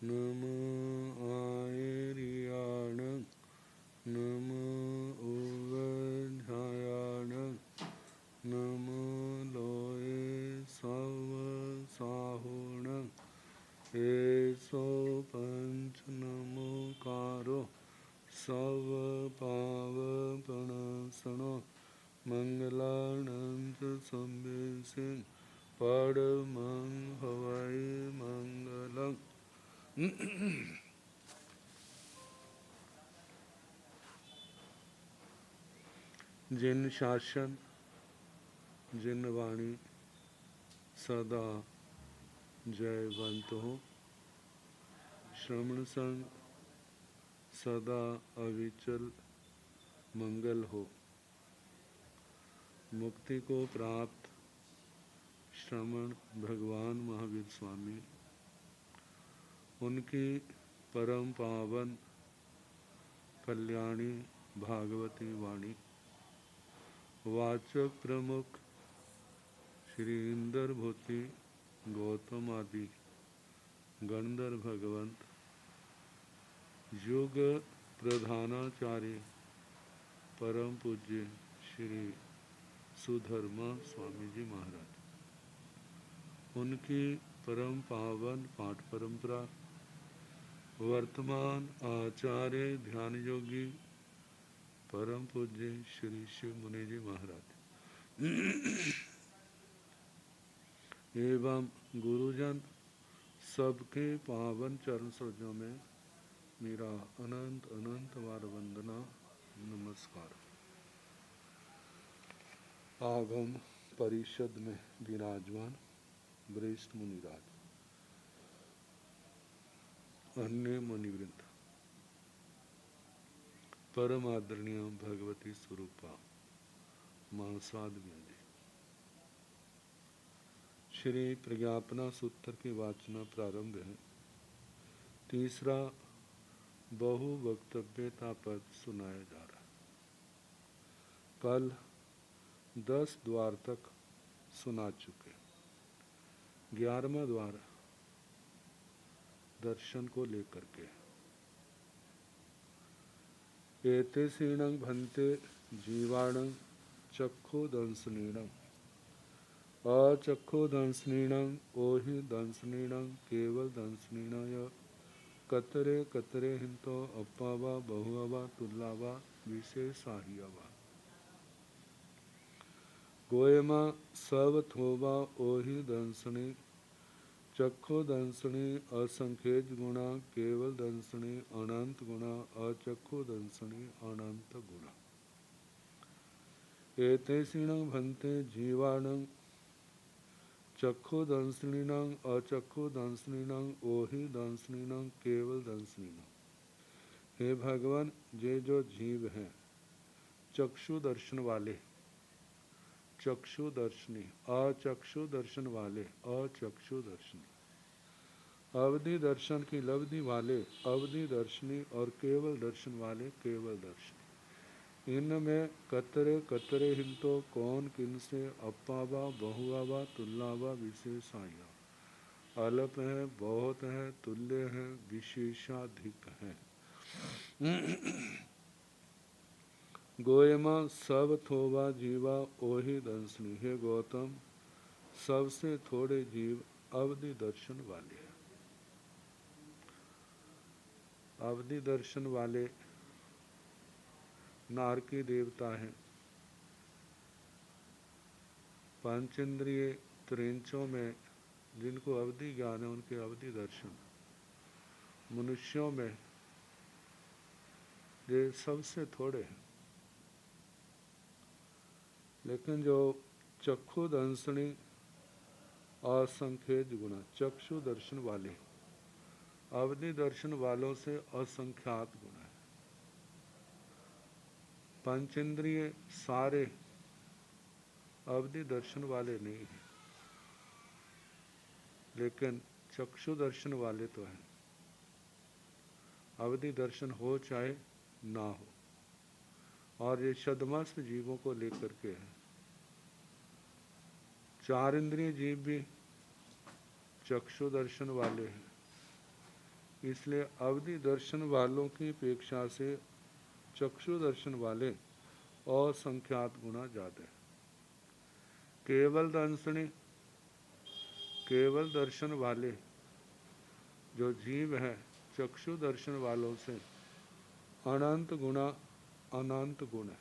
नमो आयर्याण नमो उवध्यायाण नमो लोये सवसाहुण एसो पंच नमोकारो सव पावपणसनो मंगलानंद संवेसिं परमं हवै मंगलम्। जिन शासन जिन वाणी सदा जयवंत हो, श्रवण संग सदा अविचल मंगल हो। मुक्ति को प्राप्त श्रवण भगवान महावीर स्वामी, उनकी परम पावन कल्याणी भागवती वाणी वाचक प्रमुख श्री इंद्र भूति गौतम आदि गणधर भगवंत युग प्रधानाचार्य परम पूज्य श्री सुधर्मा स्वामी जी महाराज, उनकी परम पावन पाठ परंपरा वर्तमान आचार्य ध्यान योगी परम पूज्य श्री शिव मुनि जी महाराज एवं गुरुजन सबके पावन चरण सरोजों में मेरा अनंत अनंत बार वंदना नमस्कार। आगम परिषद में विराजमान वरिष्ठ मुनिराज, अन्य मुनिवृंद, परम आदरणीय भगवती स्वरूपा मां साध्वी जी, श्री प्रज्ञापना सूत्र की वाचना प्रारंभ है। तीसरा बहु वक्तव्यता पद सुनाया जा रहा है। कल 10 द्वार तक सुना चुके। 11वां द्वार दर्शन को लेकर के, एते सीणं भन्ते जीवाणं चक्षु दंसनीणं अचक्षु दंसनीणं ओहि दंसनीणं केवल दंसनीणय कतरे कतरे हिंतो अप्पावा बहुवा तुल्लावा विशेषाहियावा गोयमा सब थोवा ओहि दंसनी चक्षु दंसनी असंख्यज गुणा केवल दंसनी अनंत गुणा अचक्षु दंसनी अनंत गुणा एतेषिणं भन्ते जीवाणं चक्षु दंसनीनं अचक्षु दंसनीनं ओहि दंसनीनं केवल दंसनीनं। हे भगवान, ये जो जीव हैं चक्षु दर्शन वाले, चक्षु दर्शनी, अचक्षु दर्शन वाले अचक्षु दर्शनी, अवधि दर्शन की लब्धि वाले अवधि दर्शनी और केवल दर्शन वाले केवल दर्शनी। इनमें कतरे कतरे हिंतो कौन किनसे अप्पावा बहुआवा तुल्लावा विशेषाया, अल्प है बहुत है तुल्य है विशेषाधिक है। गोयमा सब थोवा जीवा ओहि दंसनी, हे गौतम सबसे थोड़े जीव अवधि दर्शन वाले हैं। अवधि दर्शन वाले नारकी देवता हैं। पंचेंद्रिय त्रिंचों में जिनको अवधि ज्ञान है उनके अवधि दर्शन, मनुष्यों में ये सबसे थोड़े हैं। लेकिन जो चक्षु दंसनी असंख्यज गुणा, चक्षु दर्शन वाले अवधि दर्शन वालों से असंख्यात गुण है। पंचेंद्रिय सारे अवधि दर्शन वाले नहीं हैं, लेकिन चक्षु दर्शन वाले तो हैं। अवधि दर्शन हो चाहे ना हो, और ये शदमस्त जीवों को लेकर के है। 4 इंद्रिय जीव भी चक्षु दर्शन वाले हैं, इसलिए अवधि दर्शन वालों की अपेक्षा से चक्षु दर्शन वाले असंख्यात गुना ज़्यादा। केवल दर्शन वाले जो जीव है चक्षु दर्शन वालों से अनंत गुना अनंत गुण है,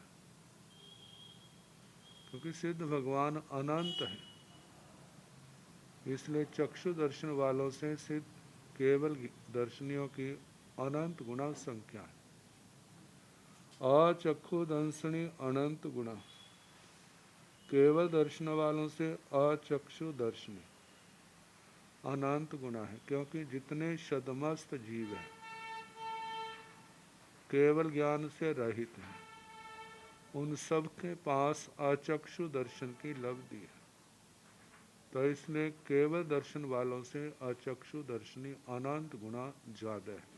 क्योंकि सिद्ध भगवान अनंत है। इसलिए चक्षु दर्शन वालों से सिद्ध केवल दर्शनियों की अनंत गुना संख्या है। अचक्षु दर्शनी अनंत गुना, केवल दर्शन वालों से अचक्षु दर्शनी अनंत गुना है, क्योंकि जितने शतमस्त जीव हैं केवल ज्ञान से रहित हैं, उन सब के पास अचक्षु दर्शन की लब्धि है। तो इसलिए केवल दर्शन वालों से अचक्षु दर्शनी अनंत गुना ज्यादा है।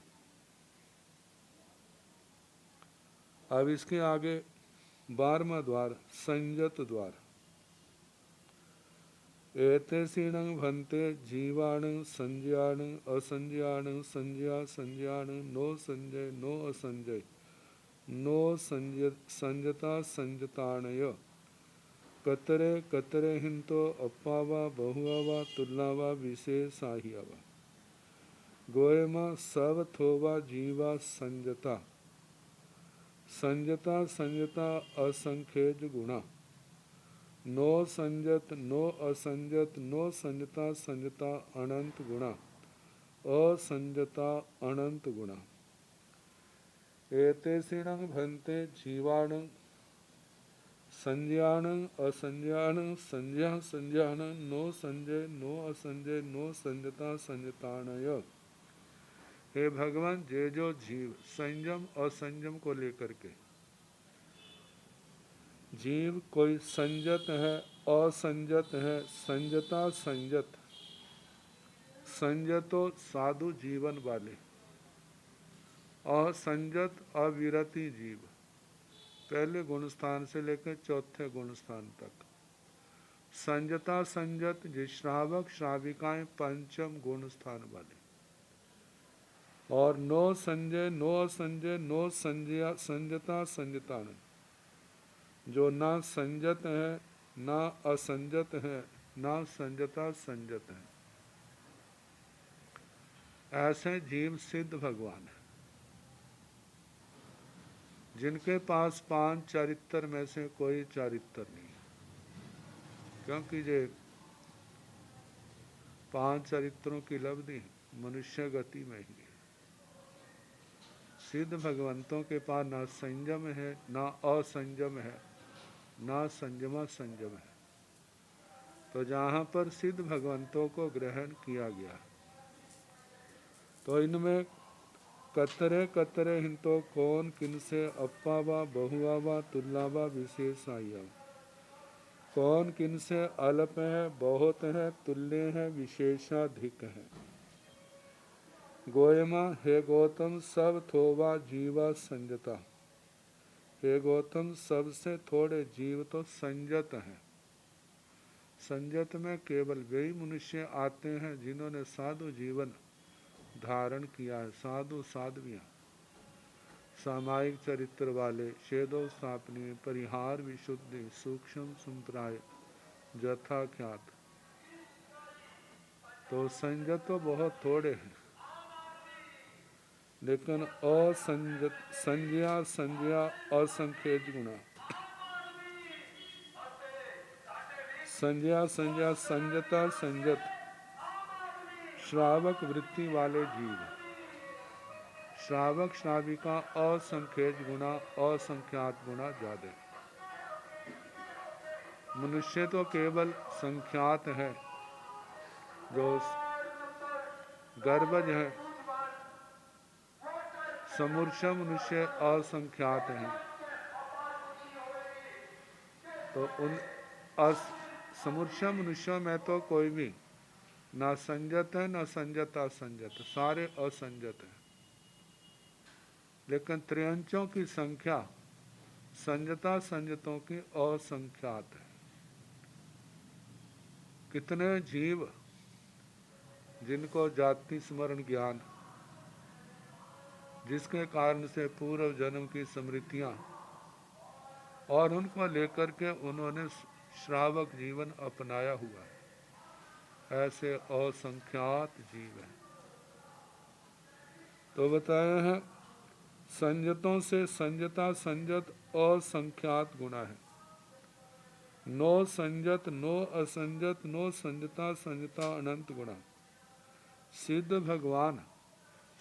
अब इसके आगे 12वां द्वार संयत द्वार। एतेषीणं भन्ते जीवाण संज्ञाण असंज्ञाण संज्ञा संज्ञाण नो संजय नो असंजय नो संजता संजताणय कतरे कतरे हिंतो अप्पावा बहुआवा तुल्लावा विशेषाहियावा गोयमा सब थोवा जीवा संजता संजता संजता असंख्यज गुणा नो संजत नो असंजत नो संजता संजता अनंत गुणा असंजता अनंत गुणा। एतेषीणं भन्ते जीवाण संज्ञान असंज्ञान संज्ञा संज्ञान नो संजय नो असंजय नो संजता संजताणय। हे भगवान, जो जीव संयम असंयम को लेकर के, जीव कोई संजत है असंजत है, संजता संजत, संजतो साधु जीवन वाले, असंजत अविरति जीव, पहले गुण स्थान से लेकर चौथे गुण स्थान तक, संजता संजत जो श्रावक श्राविकाएं पंचम गुण स्थान वाले, और नो संजय नो असंजय नो संजया संजता संजतान, जो ना संजत है ना असंजत है ना संजता संजत है। ऐसे जीव सिद्ध भगवान है, जिनके पास 5 चरित्र में से कोई चरित्र नहीं, क्योंकि ये 5 चरित्रों की लब्धि मनुष्य गति में ही है। सिद्ध भगवंतों के पास ना संयम है ना असंयम है ना संयमा संयम है। तो जहाँ पर सिद्ध भगवंतों को ग्रहण किया गया, तो इनमें कतरे कतरे हिंतो कौन किनसे अप्पावा बहुआवा तुल्लावा विशेषाया, कौन किनसे अल्प है बहुत है तुल्य है विशेषाधिक है। गोयमा हे गौतम सब थोवा जीवा संजता, हे गौतम सबसे थोड़े जीव तो संजत हैं। संजत में केवल वे ही मनुष्य आते हैं जिन्होंने साधु जीवन धारण किया है, साधु साध्वियाँ, सामायिक चरित्र वाले, शेदो स्थापनीय, परिहार विशुद्धि, सूक्ष्म संप्राय, यथाख्यात। तो संजत तो बहुत थोड़े हैं, लेकिन असंजत संज्ञा संज्ञा असंख्यज गुणा, संज्ञा संज्ञा संजता संजत श्रावक वृत्ति वाले जीव, श्रावक श्राविका असंख्यज गुणा असंख्यात गुणा ज्यादा। मनुष्य तो केवल संख्यात है, जो गर्भज है, समूर्छा मनुष्य असंख्यात हैं। तो उन समूर्छा मनुष्यों में तो कोई भी ना संजत है ना संजत असंजत, सारे असंजत हैं। लेकिन त्रियंचों की संख्या संजता संजतों की असंख्यात है। कितने जीव जिनको जाति स्मरण ज्ञान जिसके कारण से पूर्व जन्म की स्मृतियां और उनको लेकर के उन्होंने श्रावक जीवन अपनाया हुआ है। ऐसे असंख्यात जीव हैं। तो बताए हैं संयतों से संयता संयत असंख्यात गुणा है। नो संयत नो असंयत नो संयता संयता अनंत गुणा। सिद्ध भगवान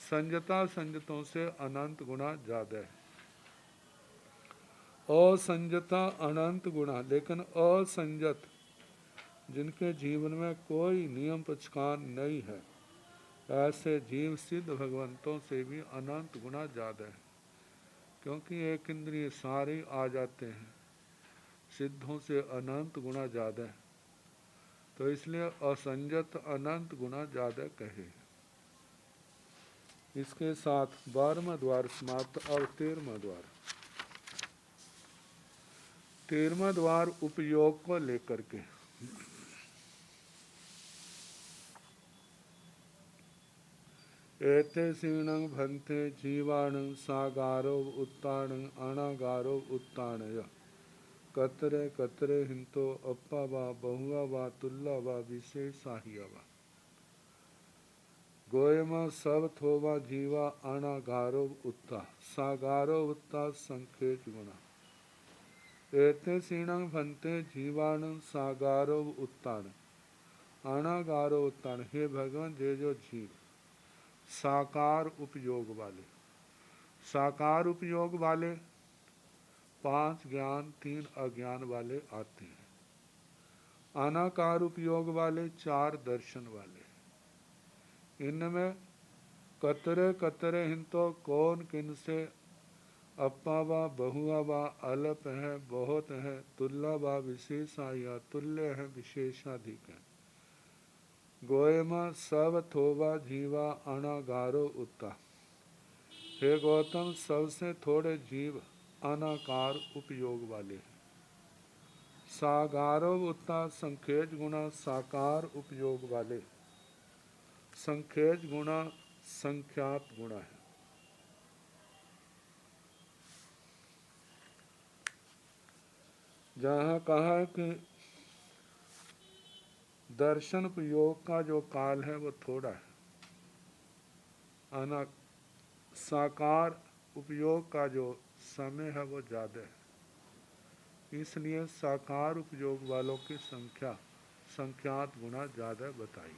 संयता संयतों से अनंत गुणा ज्यादा है। असंयता अनंत गुणा, लेकिन असंयत जिनके जीवन में कोई नियम पक्षकार नहीं है, ऐसे जीव सिद्ध भगवंतों से भी अनंत गुणा ज्यादा है। क्योंकि एक इंद्रिय सारे आ जाते हैं, सिद्धों से अनंत गुणा ज्यादा है, तो इसलिए असंयत अनंत गुणा ज्यादा कहे। इसके साथ 12वां द्वार समाप्त। और 13वां द्वार, 13वां द्वार उपयोग को लेकर के। एते सीणं भन्ते जीवाणं सागारो उत्ताणं अनागारो उत्ताणय कतरे कतरे हिंतो अप्पा वा बहुआ वा तुल्ला वा विशेषाहिया वा। गोयमा सब थोवा जीवा अनागारो उत्ता सागारो उत्ता संखेच गुणा। एते सीणं भन्ते जीवाणं सागारो उत्ताण अनागारो उत्ताण। हे भगवान, जो जीव साकार उपयोग वाले, साकार उपयोग वाले 5 ज्ञान 3 अज्ञान वाले आते हैं। अनाकार उपयोग वाले 4 दर्शन वाले। इनमें कतरे कतरे हिंतो कौन किन से अप्पा वा बहुआ वा अल्प है बहुत है, तुल्ला वा विशेषाया तुल्य है विशेषाधिक है। गोयमा सब थोवा जीवा अनागारो उत्ता। हे गौतम, सबसे थोड़े जीव अनाकार उपयोग वाले हैं। सागारो उत्ता संखेज गुणा साकार उपयोग वाले। संखेज गुणा संख्यात गुणा है। जहाँ कहा है कि दर्शन उपयोग का जो काल है वो थोड़ा है, साकार उपयोग का जो समय है वो ज़्यादा है। इसलिए साकार उपयोग वालों की संख्या संख्यात गुणा ज़्यादा बताई।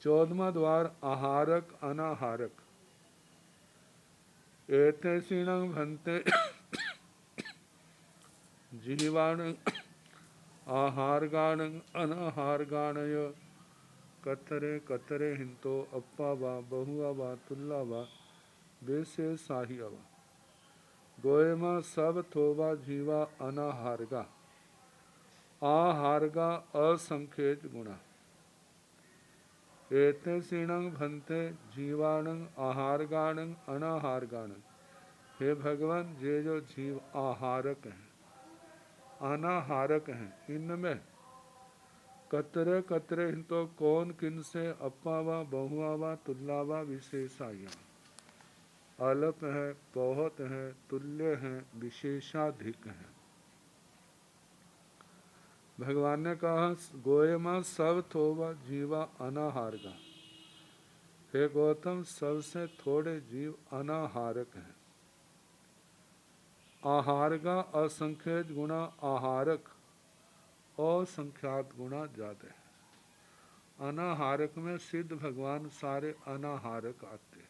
14वां द्वार आहारक अनाहारक। एते सीणं भन्ते जीवाण आहारगाण अनाहारगाणय कतरे कतरे हिंतो अप्पा वा बहुआ वा तुल्ला वा विशेषाहिया वा। गोयमा सब थोवा जीवा अनाहारगा आहारगा असंख्येज गुणा। एते सीणं भन्ते जीवाणं आहारगाणं अनाहारगाणं। हे भगवान, जो जीव आहारक हैं अनाहारक हैं, इनमें कतरे कतरे हिंतो कौन किन से अप्पा वा बहुआ वा तुल्ला वा विशेषाया। अल्प है बहुत है तुल्य है विशेषाधिक है। भगवान ने कहा गोयमा सब थोवा जीवा अनाहारगा। हे गौतम, सबसे थोड़े जीव अनाहारक हैं। आहारगा असंख्यत गुणा आहारक असंख्यात गुणा ज्यादा है। अनाहारक में सिद्ध भगवान सारे अनाहारक आते हैं।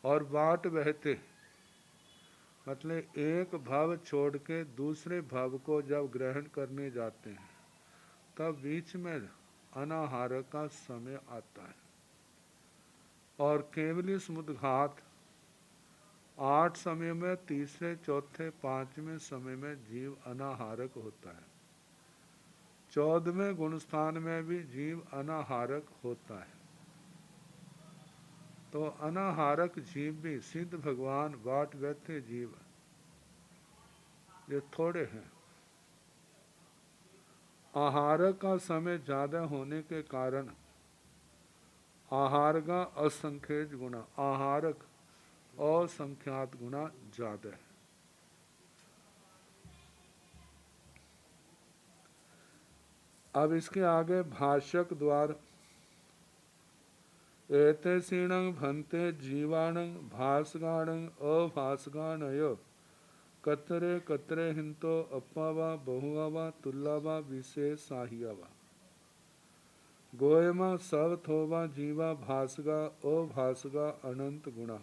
और बाट बहते, मतलब एक भाव छोड़ के दूसरे भाव को जब ग्रहण करने जाते हैं तब बीच में अनाहारक का समय आता है। और केवली समुद्घात 8 समय में तीसरे चौथे 5वें समय में जीव अनाहारक होता है। 14वें गुण स्थान में भी जीव अनाहारक होता है। तो अनाहारक जीव भी सिद्ध भगवान बाट बैठे जीव ये थोड़े हैं। आहारक का समय ज्यादा होने के कारण आहारगा असंख्यज गुना, आहारक असंख्यात गुना ज्यादा है। अब इसके आगे भाष्यक द्वार, एते सीणं भन्ते जीवाणं भासगाणं अभासगाणय कतरे कतरे हिंतो अप्पावा बहुआवा तुल्लावा विशेषाहियावा गोयमा सब थोवा जीवा भासगा अभासगा अनंत गुणा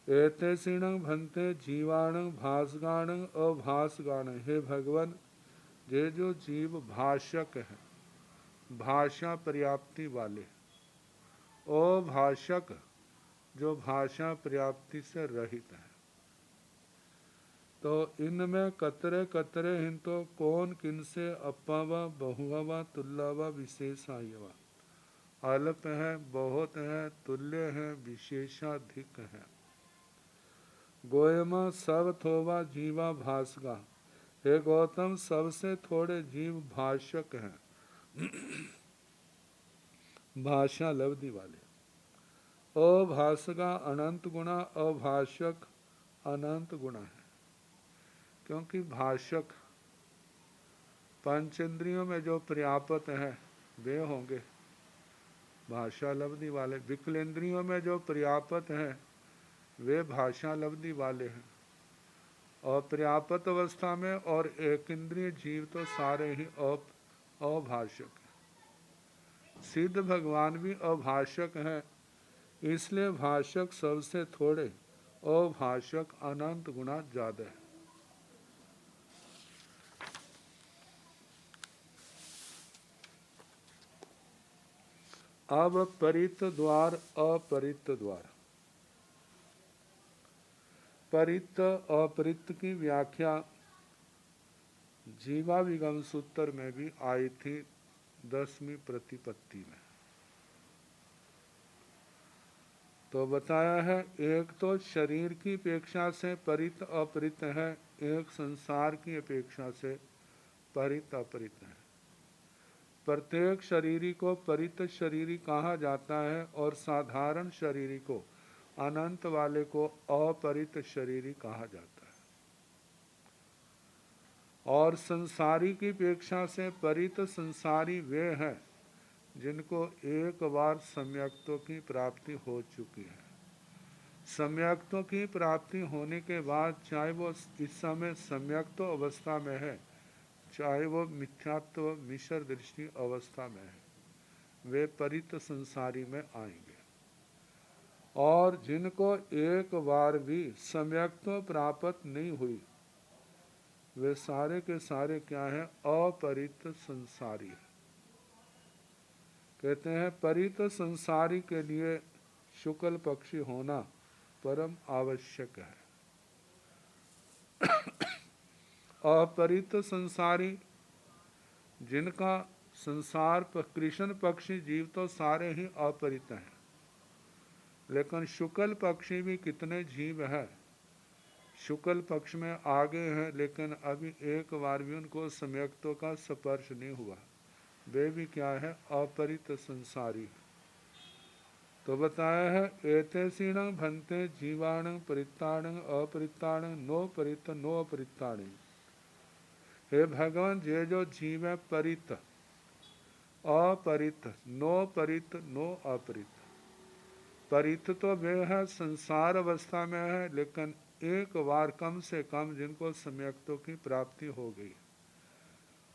एते सीणं भन्ते जीवाणं भासगाणं अभासगाणं। हे भगवान, ये जो जीव भाषक हैं, भाषा पर्याप्ति वाले, अभाषक जो भाषा पर्याप्ति से रहित है, तो इनमें कतरे कतरे हिंतो कौन किनसे अप्पावा बहुआवा तुल्लावा विशेषायवा, अल्प है, बहुत है, तुल्य है, विशेषाधिक है। गोयमा सब थोवा जीवा भासगा, हे गौतम, सबसे थोड़े जीव भाषक हैं, भाषा लब्धि वाले। अभासगा अनंत गुणा, अभाषक अनंत गुणा है, क्योंकि भाषक पंचेंद्रियों में जो पर्याप्त हैं वे होंगे भाषा लब्धि वाले, विकलेंद्रियों में जो पर्याप्त हैं वे भाषा लब्धि वाले हैं, और पर्याप्त अवस्था में और एक इंद्रिय जीव तो सारे ही अभाषक हैं। सिद्ध भगवान भी अभाषक हैं, इसलिए भाषक सबसे थोड़े, अभाषक अनंत गुना ज्यादा है। अब परित द्वार अपरित द्वार। परित अपरित की व्याख्या जीवाविगम सूत्र में भी आई थी 10वीं प्रतिपत्ति में। तो बताया है, एक तो शरीर की अपेक्षा से परित अपरित है, एक संसार की अपेक्षा से परित अपरित है। प्रत्येक शरीरी को परित शरीरी कहा जाता है और साधारण शरीरी को, अनंत वाले को अपरित शरीरी कहा जाता है। और संसारी की अपेक्षा से परित संसारी वे हैं जिनको एक बार सम्यक्तों की प्राप्ति हो चुकी है। सम्यक्तों की प्राप्ति होने के बाद चाहे वो इस समय सम्यक्तो अवस्था में है, चाहे वो मिथ्यात्व मिश्र दृष्टि अवस्था में है, वे परित संसारी में आएंगे। और जिनको एक बार भी सम्यक्तो प्राप्त नहीं हुई, वे सारे के सारे क्या हैं? अपरित संसारी है। कहते हैं परित संसारी के लिए शुक्ल पक्षी होना परम आवश्यक है। अपरित संसारी जिनका संसार कृष्ण पक्षी जीव तो सारे ही अपरित हैं, लेकिन शुक्ल पक्षी भी कितने जीव है, शुक्ल पक्ष में आगे हैं, लेकिन अभी एक बार भी उनको सम्यक्तों का स्पर्श नहीं हुआ, वे भी क्या है? अपरित संसारी। तो बताया है, एतेसीणं भन्ते जीवाणं परित्ताणं अपरित्ताणं नो परित नो अपरित्ताणं। हे भगवान, ये जो जीव है परित अपरित, नो परित नो अपरित। परित तो वे है संसार अवस्था में है, लेकिन एक बार कम से कम जिनको सम्यक्तों की प्राप्ति हो गई,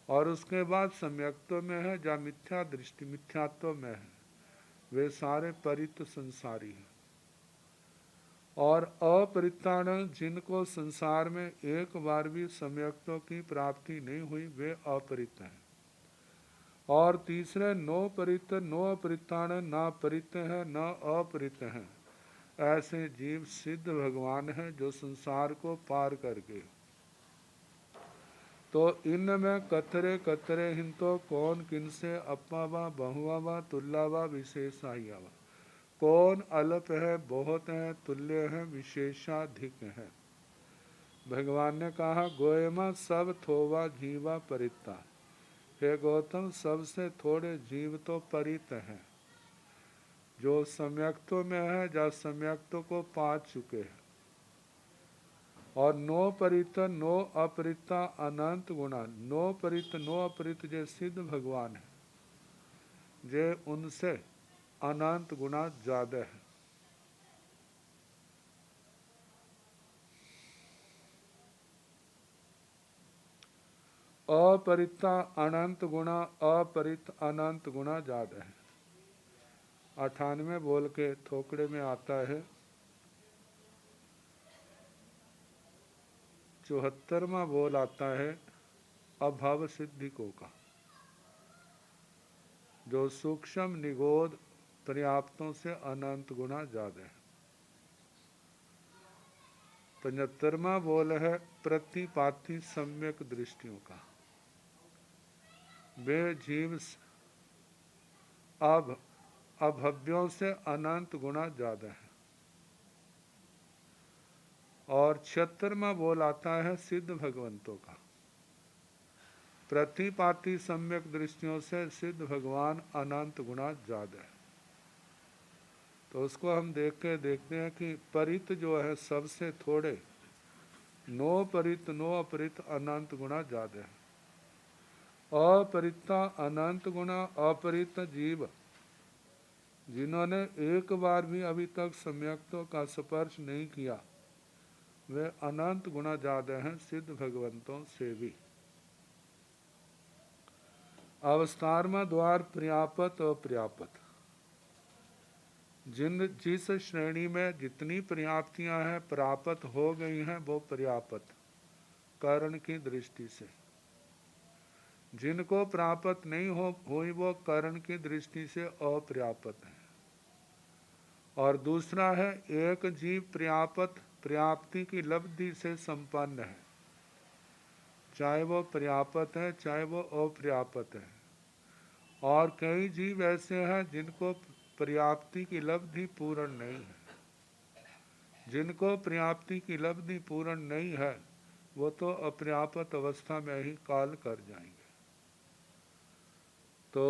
और उसके बाद सम्यक्तों में है या मिथ्या दृष्टि मिथ्यात्व में है, वे सारे परित संसारी हैं। और अपरित्ताण जिनको संसार में एक बार भी सम्यक्तों की प्राप्ति नहीं हुई, वे अपरित हैं। और तीसरे नो परित नो अपरित्ताण, ना परित है न अपरित हैं। ऐसे जीव सिद्ध भगवान हैं जो संसार को पार कर गए। तो इनमें कतरे कतरे हिंतो कौन किनसे अप्पावा बहुआवा तुल्लावा विशेषाहियावा, कौन अल्प है, बहुत है, तुल्य है, विशेषाधिक है। भगवान ने कहा, गोयमा सब थोवा जीवा परित्ता। हे गौतम, सबसे थोड़े जीव तो परित हैं, जो सम्यक्तों में है, जब सम्यक्तों को पा चुके हैं। और नो परित नो अपरिता अनंत गुणा, नो परित नो अपरित जे सिद्ध भगवान है, जे उनसे अनंत गुणा ज्यादा है। अपरिता अनंत गुणा, अपरित अनंत गुणा ज्यादा है। 98 बोल के थोकड़े में आता है। 74वां बोल आता है अभाव सिद्धि को का, जो सूक्ष्म निगोद पर्याप्तों से अनंत गुना ज्यादा है। 75वां बोल है प्रतिपाती सम्यक दृष्टियों का, वे जीव अभव्यों से अनंत गुना ज्यादा है। और 76वां बोल आता है सिद्ध भगवंतों का, प्रतिपाती सम्यक दृष्टियों से सिद्ध भगवान अनंत गुना ज्यादा है। तो उसको हम देखते हैं कि परित जो है सबसे थोड़े, नो परित नो अपरित अनंत गुना ज्यादा है। अपरिता अनंत गुना, अपरित जीव जिन्होंने एक बार भी अभी तक सम्यक्तों का स्पर्श नहीं किया, वे अनंत गुना ज्यादा हैं सिद्ध भगवंतों से भी। अवस्तारमा द्वार पर्यापत और पर्यापत, जिस श्रेणी में जितनी पर्याप्तियां हैं प्राप्त हो गई हैं, वो पर्यापत कारण की दृष्टि से। जिनको प्राप्त नहीं हुई वो कारण की दृष्टि से अपर्याप्त है। और दूसरा है एक जीव पर्याप्ति की लब्धि से संपन्न है, चाहे वो पर्याप्त है चाहे वो अपर्याप्त है। और कई जीव ऐसे हैं जिनको पर्याप्ति की लब्धि पूर्ण नहीं है। जिनको पर्याप्ति की लब्धि पूर्ण नहीं है वो तो अपर्याप्त अवस्था में ही काल कर जाएंगे। तो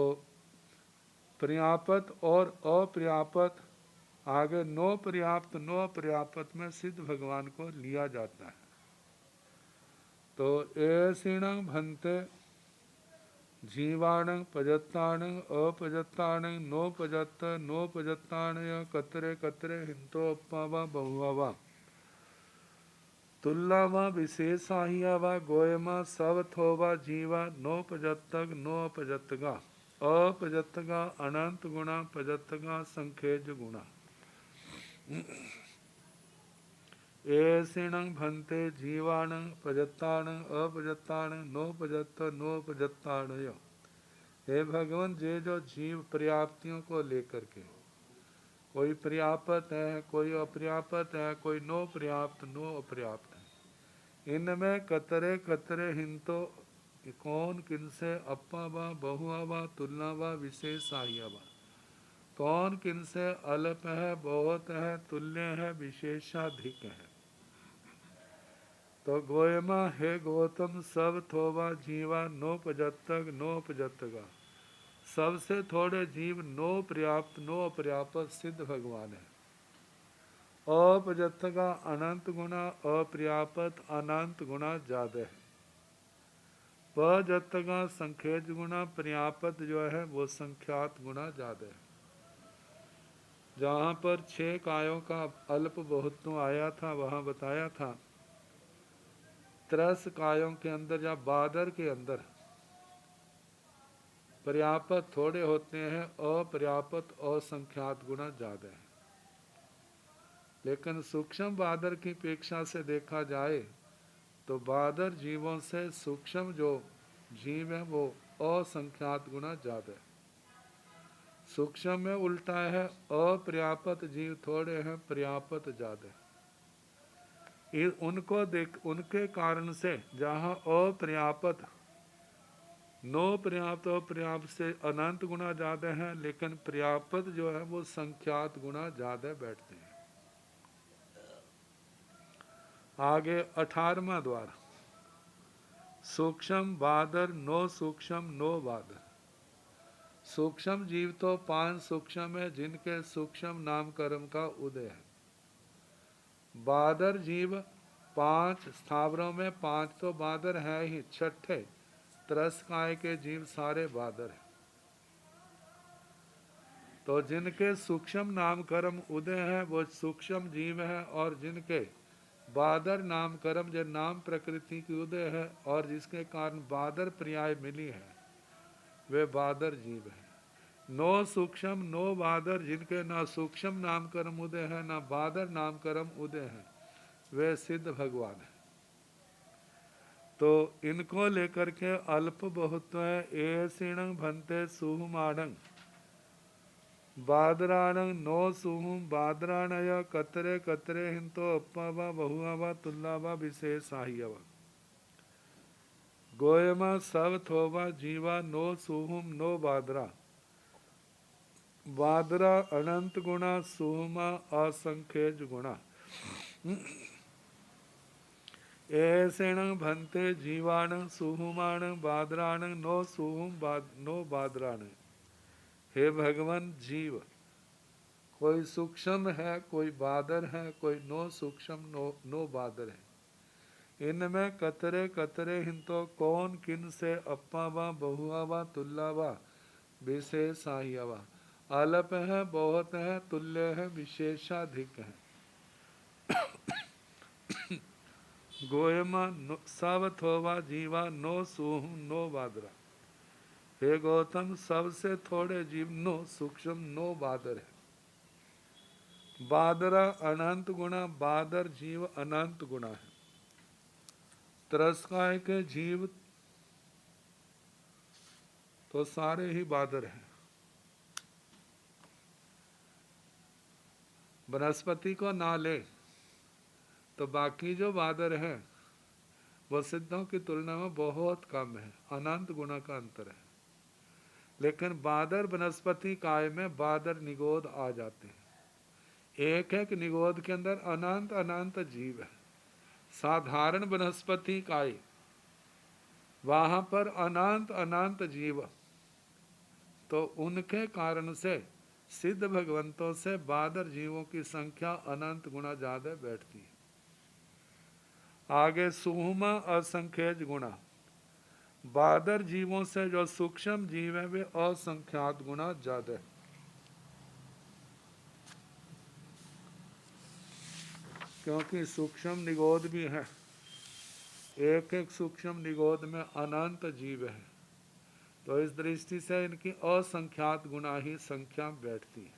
पर्याप्त और अपर्याप्त, आगे नो पर्याप्त नो अपर्याप्त में सिद्ध भगवान को लिया जाता है। तो ऐसिणं भन्ते जीवाणं पजत्ताणं अपजत्ताणं नोपजत्ताणय कतरे कतरे हिंतो अप्पा वा बहुआ वा तुल्ला वा विशेषाहिया वा गोयमा सवथो वा जीवा नोपजत्तग नोपजत्तगा अपजत्तगा अनंत गुणा पजत्तगा संखेज गुणा। ऐसिणं भन्ते जीवाणं पजत्ताणं अपजत्ताणं नोपजत्त नोपजत्ताणय। हे भगवान, जो जीव पर्याप्तियों को लेकर के, कोई पर्याप्त है कोई अपर्याप्त है, कोई नो पर्याप्त नो अपर्याप्त है, इनमें कतरे कतरे हिंतो कौन किनसे अप्पा वा बहुआ वा तुलना वा विशेष आहिया वा, कौन किनसे अल्प है बहुत है तुल्य है विशेषाधिक है। तो गोयमा हे गौतम सब थोवा जीवा नोपजत्तग नोपजत्तगा, सबसे थोड़े जीव नो पर्याप्त नो अपर्याप्त सिद्ध भगवान है। अपजत्तगा अनंत गुणा, अपर्याप्त अनंत गुणा ज्यादा है। पजत्तगा संख्यज गुणा, पर्याप्त जो है वो संख्यात गुणा ज्यादा है। जहाँ पर 6 कायों का अल्प बहुत्व आया था वहाँ बताया था 13 कायों के अंदर या बादर के अंदर पर्याप्त थोड़े होते हैं, अपर्याप्त असंख्यात गुना ज्यादा है। लेकिन सूक्ष्म बादर की अपेक्षा से देखा जाए तो बादर जीवों से सूक्ष्म जो जीव है वो असंख्यात गुना ज्यादा है। सूक्ष्म में उल्टा है, अपर्याप्त जीव थोड़े हैं, पर्याप्त ज्यादा है। उनको देख, उनके कारण से जहाँ अपर्याप्त नो पर्याप्त अपर्याप्त से अनंत गुना ज्यादा है, लेकिन पर्याप्त जो है वो संख्यात गुना ज्यादा बैठते हैं। आगे 18वां द्वार सूक्ष्म बादर नो सूक्ष्म नो बादर। सूक्ष्म जीव तो 5 सूक्ष्म है जिनके सूक्ष्म नाम कर्म का उदय है। बादर जीव 5 स्थावरों में 5 तो बादर है ही, छठे त्रस्काय के जीव सारे बादर हैं। तो जिनके सूक्ष्म नाम कर्म उदय है वो सूक्ष्म जीव है, और जिनके बादर नाम कर्म जो नाम प्रकृति की उदय है और जिसके कारण बादर पर्याय मिली है वे बादर जीव है। नो सूक्ष्म नो बादर, जिनके ना सूक्ष्म नाम कर्म उदय है ना बादर नाम कर्म उदय है, वे सिद्ध भगवान है। तो इनको लेकर के अल्प बहुत है एसिणं भंते सुहुमाणं बादराणं नो सुहुम बादराणय कतरे कतरे हिंतो अप्पावा बहुआवा तुल्लावा विशेषाह्यवा गोयमा सब थोवा जीवा नो सुहुम नो बादरा बादरा अनंत गुणा सुहुमा असंख्यज गुणा ऐसेण भंते जीवाण सुहुमाण बादराण नो सुहुम नो बादराण। हे भगवान, जीव कोई सूक्ष्म है, कोई बादर है, कोई नो सूक्ष्म नो बादर है। इनमें कतरे कतरे हिंतो कौन किन से अप्पावा बहुआवा तुल्लावा विशेषाह्यवा। अल्प है, बहुत है, तुल्य है, विशेषाधिक है। गोयमा सावथोवा जीवा नो सूहु नो बादरा। हे गौतम, सबसे थोड़े जीव नो सूक्ष्म नो बादर है। बादरा अनंत गुणा, बादर जीव अनंत गुणा है। त्रस्काय के जीव तो सारे ही बादर हैं। बृहस्पति को ना ले तो बाकी जो बादर हैं वो सिद्धों की तुलना में बहुत कम है, अनंत गुणा का अंतर है। लेकिन बादर वनस्पति काय में बादर निगोद आ जाते हैं। एक एक निगोद के अंदर अनंत अनंत जीव है। साधारण वनस्पति काय वहां पर अनंत अनंत जीव, तो उनके कारण से सिद्ध भगवंतों से बादर जीवों की संख्या अनंत गुणा ज्यादा बैठती है। आगे सुहुमा असंख्यज गुणा, बादर जीवों से जो सूक्ष्म जीव है वे असंख्यात गुणा ज्यादा है। क्योंकि सूक्ष्म निगोद भी है, एक एक सूक्ष्म निगोद में अनंत जीव है, तो इस दृष्टि से इनकी असंख्यात गुणा ही संख्या बैठती है।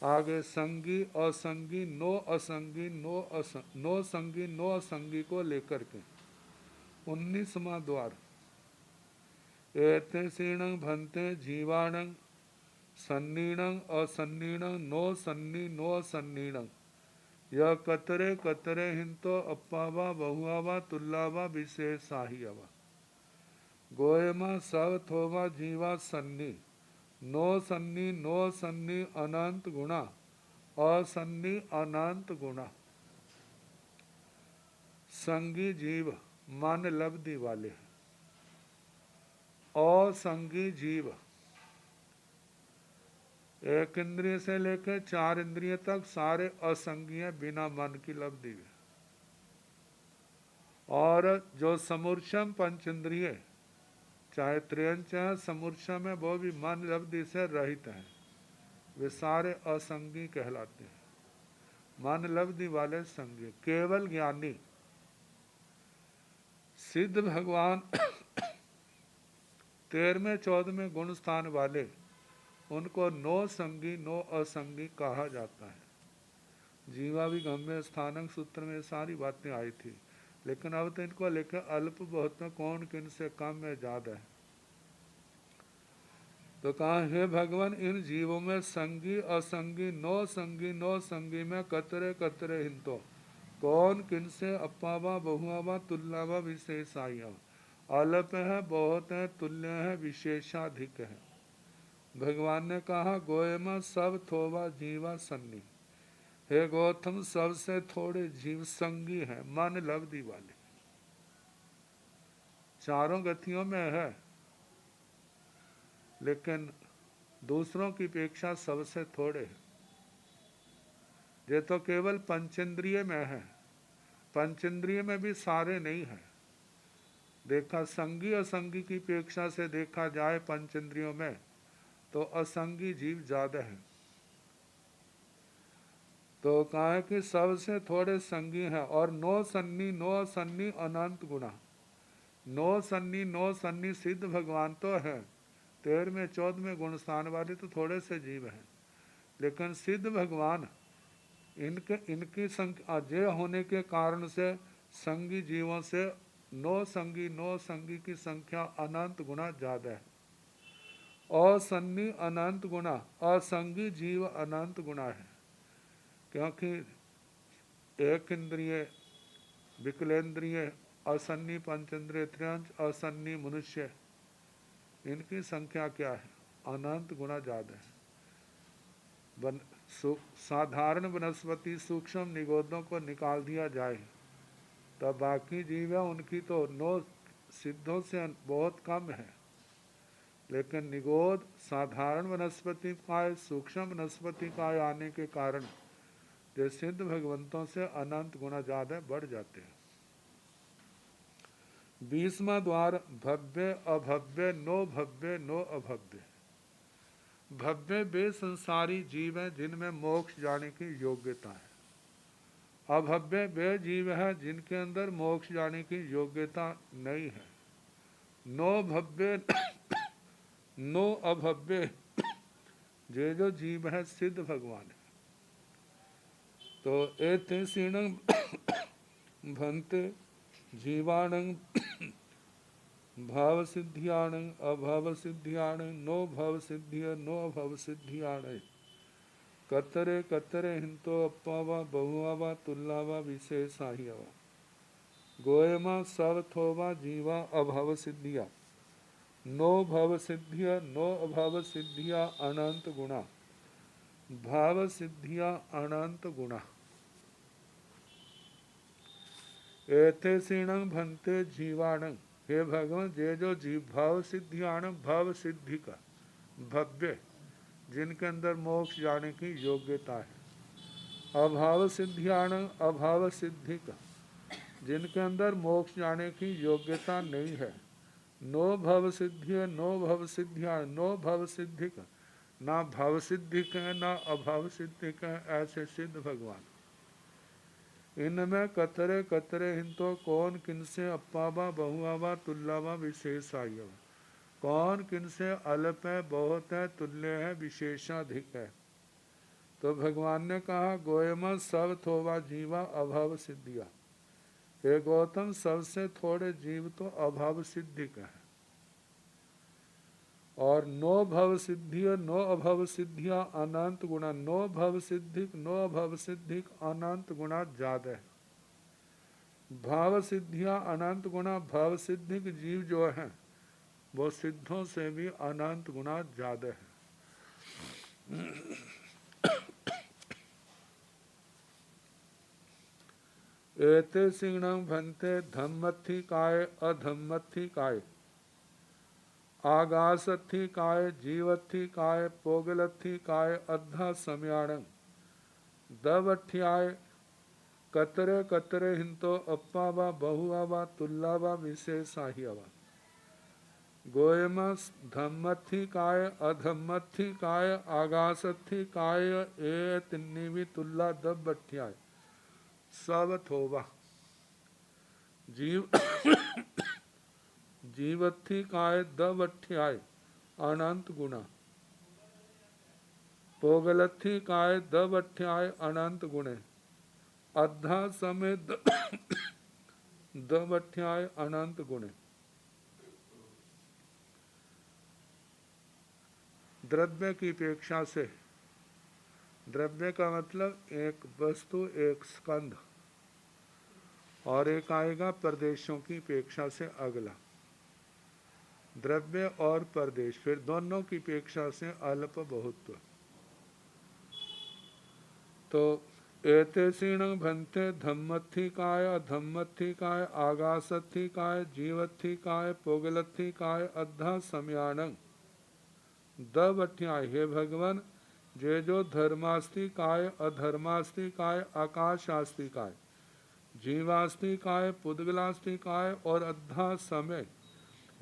आगे संगी असंगी नो असंगी नो संगी नो असंगी को लेकर के 19वां द्वार। एते सीणं भंते जीवाणं सन्नीणं असन्नीणं नो सन्नी नो असन्नीणं यह कतरे कतरे हिंतो अप्पावा बहुआवा तुल्लावा विशेषाह्यवा गोयमा सव थोवा जीवा सन्नी नो सन्नी अनंत गुणा असन्नी अनंत गुणा। संगी जीव मन लब्धि वाले, असंगी जीव एक इंद्रिय से लेकर 4 इंद्रिय तक सारे असंगी हैं, बिना मन की लब्धि है। और जो समूर्छम पंच इंद्रिय चाहे त्रियंच है समूर्छम है, वो भी मन लब्धि से रहित हैं, वे सारे असंगी कहलाते हैं। मन लब्धि वाले संगी केवल ज्ञानी सिद्ध भगवान 13वें 14वें गुण स्थान वाले, उनको नो संगी नो असंगी कहा जाता है। जीवाभिगम्य स्थानक सूत्र में सारी बातें आई थी, लेकिन अब तो इनको लेकर अल्प बहुत में कौन किन से कम में ज्यादा है। तो कहा, हे भगवान, इन जीवों में संगी असंगी नो संगी में कतरे कतरे हिंतो कौन किन से अप्पावा बहुआवा तुल्लावा विशेषाया। अल्प है, बहुत है, तुल्य है, विशेषाधिक है। भगवान ने कहा, गोयमा सब थोवा जीवा सन्नी। हे गौतम, सबसे थोड़े जीव संगी हैं, मन लब्धि वाले। चारों गतियों में है, लेकिन दूसरों की अपेक्षा सबसे थोड़े है। ये तो केवल पंचेंद्रिय में है, पंचेंद्रिय में भी सारे नहीं है। देखा संगी असंगी की अपेक्षा से देखा जाए पंचेंद्रियों में तो असंगी जीव ज्यादा है। तो कहा कि सबसे थोड़े संगी हैं। और नो सन्नी अनंत गुणा। नो सन्नी सिद्ध भगवान तो है, 13वें 14वें गुण स्थान वाले तो थोड़े से जीव हैं, लेकिन सिद्ध भगवान इनकी संख्या अजय होने के कारण से संगी जीवों से नो संगी की संख्या अनंत गुना ज्यादा है। असन्नी अनंत गुना, असंगी जीव अनंत गुना है, क्योंकि एक इंद्रिय विकलेंद्रिय असन्नी पंचेंद्रिय त्रियांश असन्नी मनुष्य, इनकी संख्या क्या है? अनंत गुना ज्यादा है। साधारण वनस्पति सूक्ष्म निगोदों को निकाल दिया जाए तब बाकी जीव है उनकी तो 9 सिद्धों से बहुत कम है, लेकिन निगोद साधारण वनस्पति काय सूक्ष्म वनस्पति काय आने के कारण जो सिद्ध भगवंतों से अनंत गुना ज्यादा बढ़ जाते हैं। 20वां द्वार भव्य अभव्य नो अभव्य। भव्य वे संसारी जीव हैं जिनमें मोक्ष जाने की योग्यता है। अभव्य वे जीव हैं जिनके अंदर मोक्ष जाने की योग्यता नहीं है। नो भव्य नो अभव्य जे जो जीव है सिद्ध भगवान है। तो एते सीणं भंते जीवाणं भाव सिद्धियाण अभाव सिद्धियाण नो भव सिद्धिय नो अभव सिद्धियाण कतरे कतरे हिंतो अप्पावा बहुआवा तुल्लावा विशेषाहियावा गोयमा सवथोवा जीवा अभव सिद्धिया नो भव सिद्धिया नो अभाव सिद्धिया अनंत गुणा भाव सिद्धिया अनंत गुणा एथे सीणं भंते जीवाणं। हे भगवान जे जो जीव भाव सिद्धियाण भाव सिद्धि का भव्य जिनके अंदर मोक्ष जाने की योग्यता है। अभाव सिद्धियाण अभाव सिद्धि का जिनके अंदर मोक्ष जाने की योग्यता नहीं है। नो भव सिद्धि नो भव सिद्धियाण नो भव सिद्धि का ना भाव सिद्धि का ना अभाव सिद्धि का ऐसे सिद्ध भगवान। इनमें कतरे कतरे हिंतो कौन किनसे अप्पावा बहुआवा तुल्लावा विशेष आयवा। कौन किनसे अल्प है बहुत है तुल्य है विशेषाधिक है। तो भगवान ने कहा गोयमा सब थोवा जीवा अभाव सिद्धिया। हे गौतम सबसे थोड़े जीव तो अभाव सिद्धि का है। और नो भव सिद्धि नो अभव सिद्धिया अनंत गुणा नो भव सिद्धिक नो अभव सिद्धिक अनंत गुणा ज्यादा है। भाव सिद्धिया अनंत गुणा भाव सिद्धिक जीव जो है वो सिद्धों से भी अनंत गुणा ज्यादा है। एते सिंगणं भंते धम्मथि काय अधम्मथि काय आगासथि काय जीवथि काय पोगलथि काय अद्धा समयाणं दवठ्याय कतरे कतरे हिंतो अप्पावा बहुआवा तुल्लावा विशेषाहियावा गोयमा धम्मथि काय अधम्मथि काय आगासथि काय ए तिन्नीवी तुल्ला दबठ्याय सवथोवा जीव जीवथि काय दवठ्याय अनंत गुणा पोगलथि काय दवठ्याय अनंत गुणे अद्धा समय दवठ्याय अनंत गुणे। द्रव्य की अपेक्षा से, द्रव्य का मतलब एक वस्तु एक स्कंध और एक आएगा प्रदेशों की अपेक्षा से अगला। द्रव्य और प्रदेश फिर दोनों की अपेक्षा से अल्प बहुत्व। तो एतेषीणं भन्ते धम्मत्थिकाय अधम्मत्थिकाय आगासत्थिकाय जीवत्थिकाय पोगलत्थिकाय अद्धा समयानं दबठ्याय। हे भगवान, जे जो धर्मास्तिकाय अधर्मास्तिकाय आकाशास्तिकाय जीवास्तिकाय पुद्गलास्तिकाय और अद्धा समय,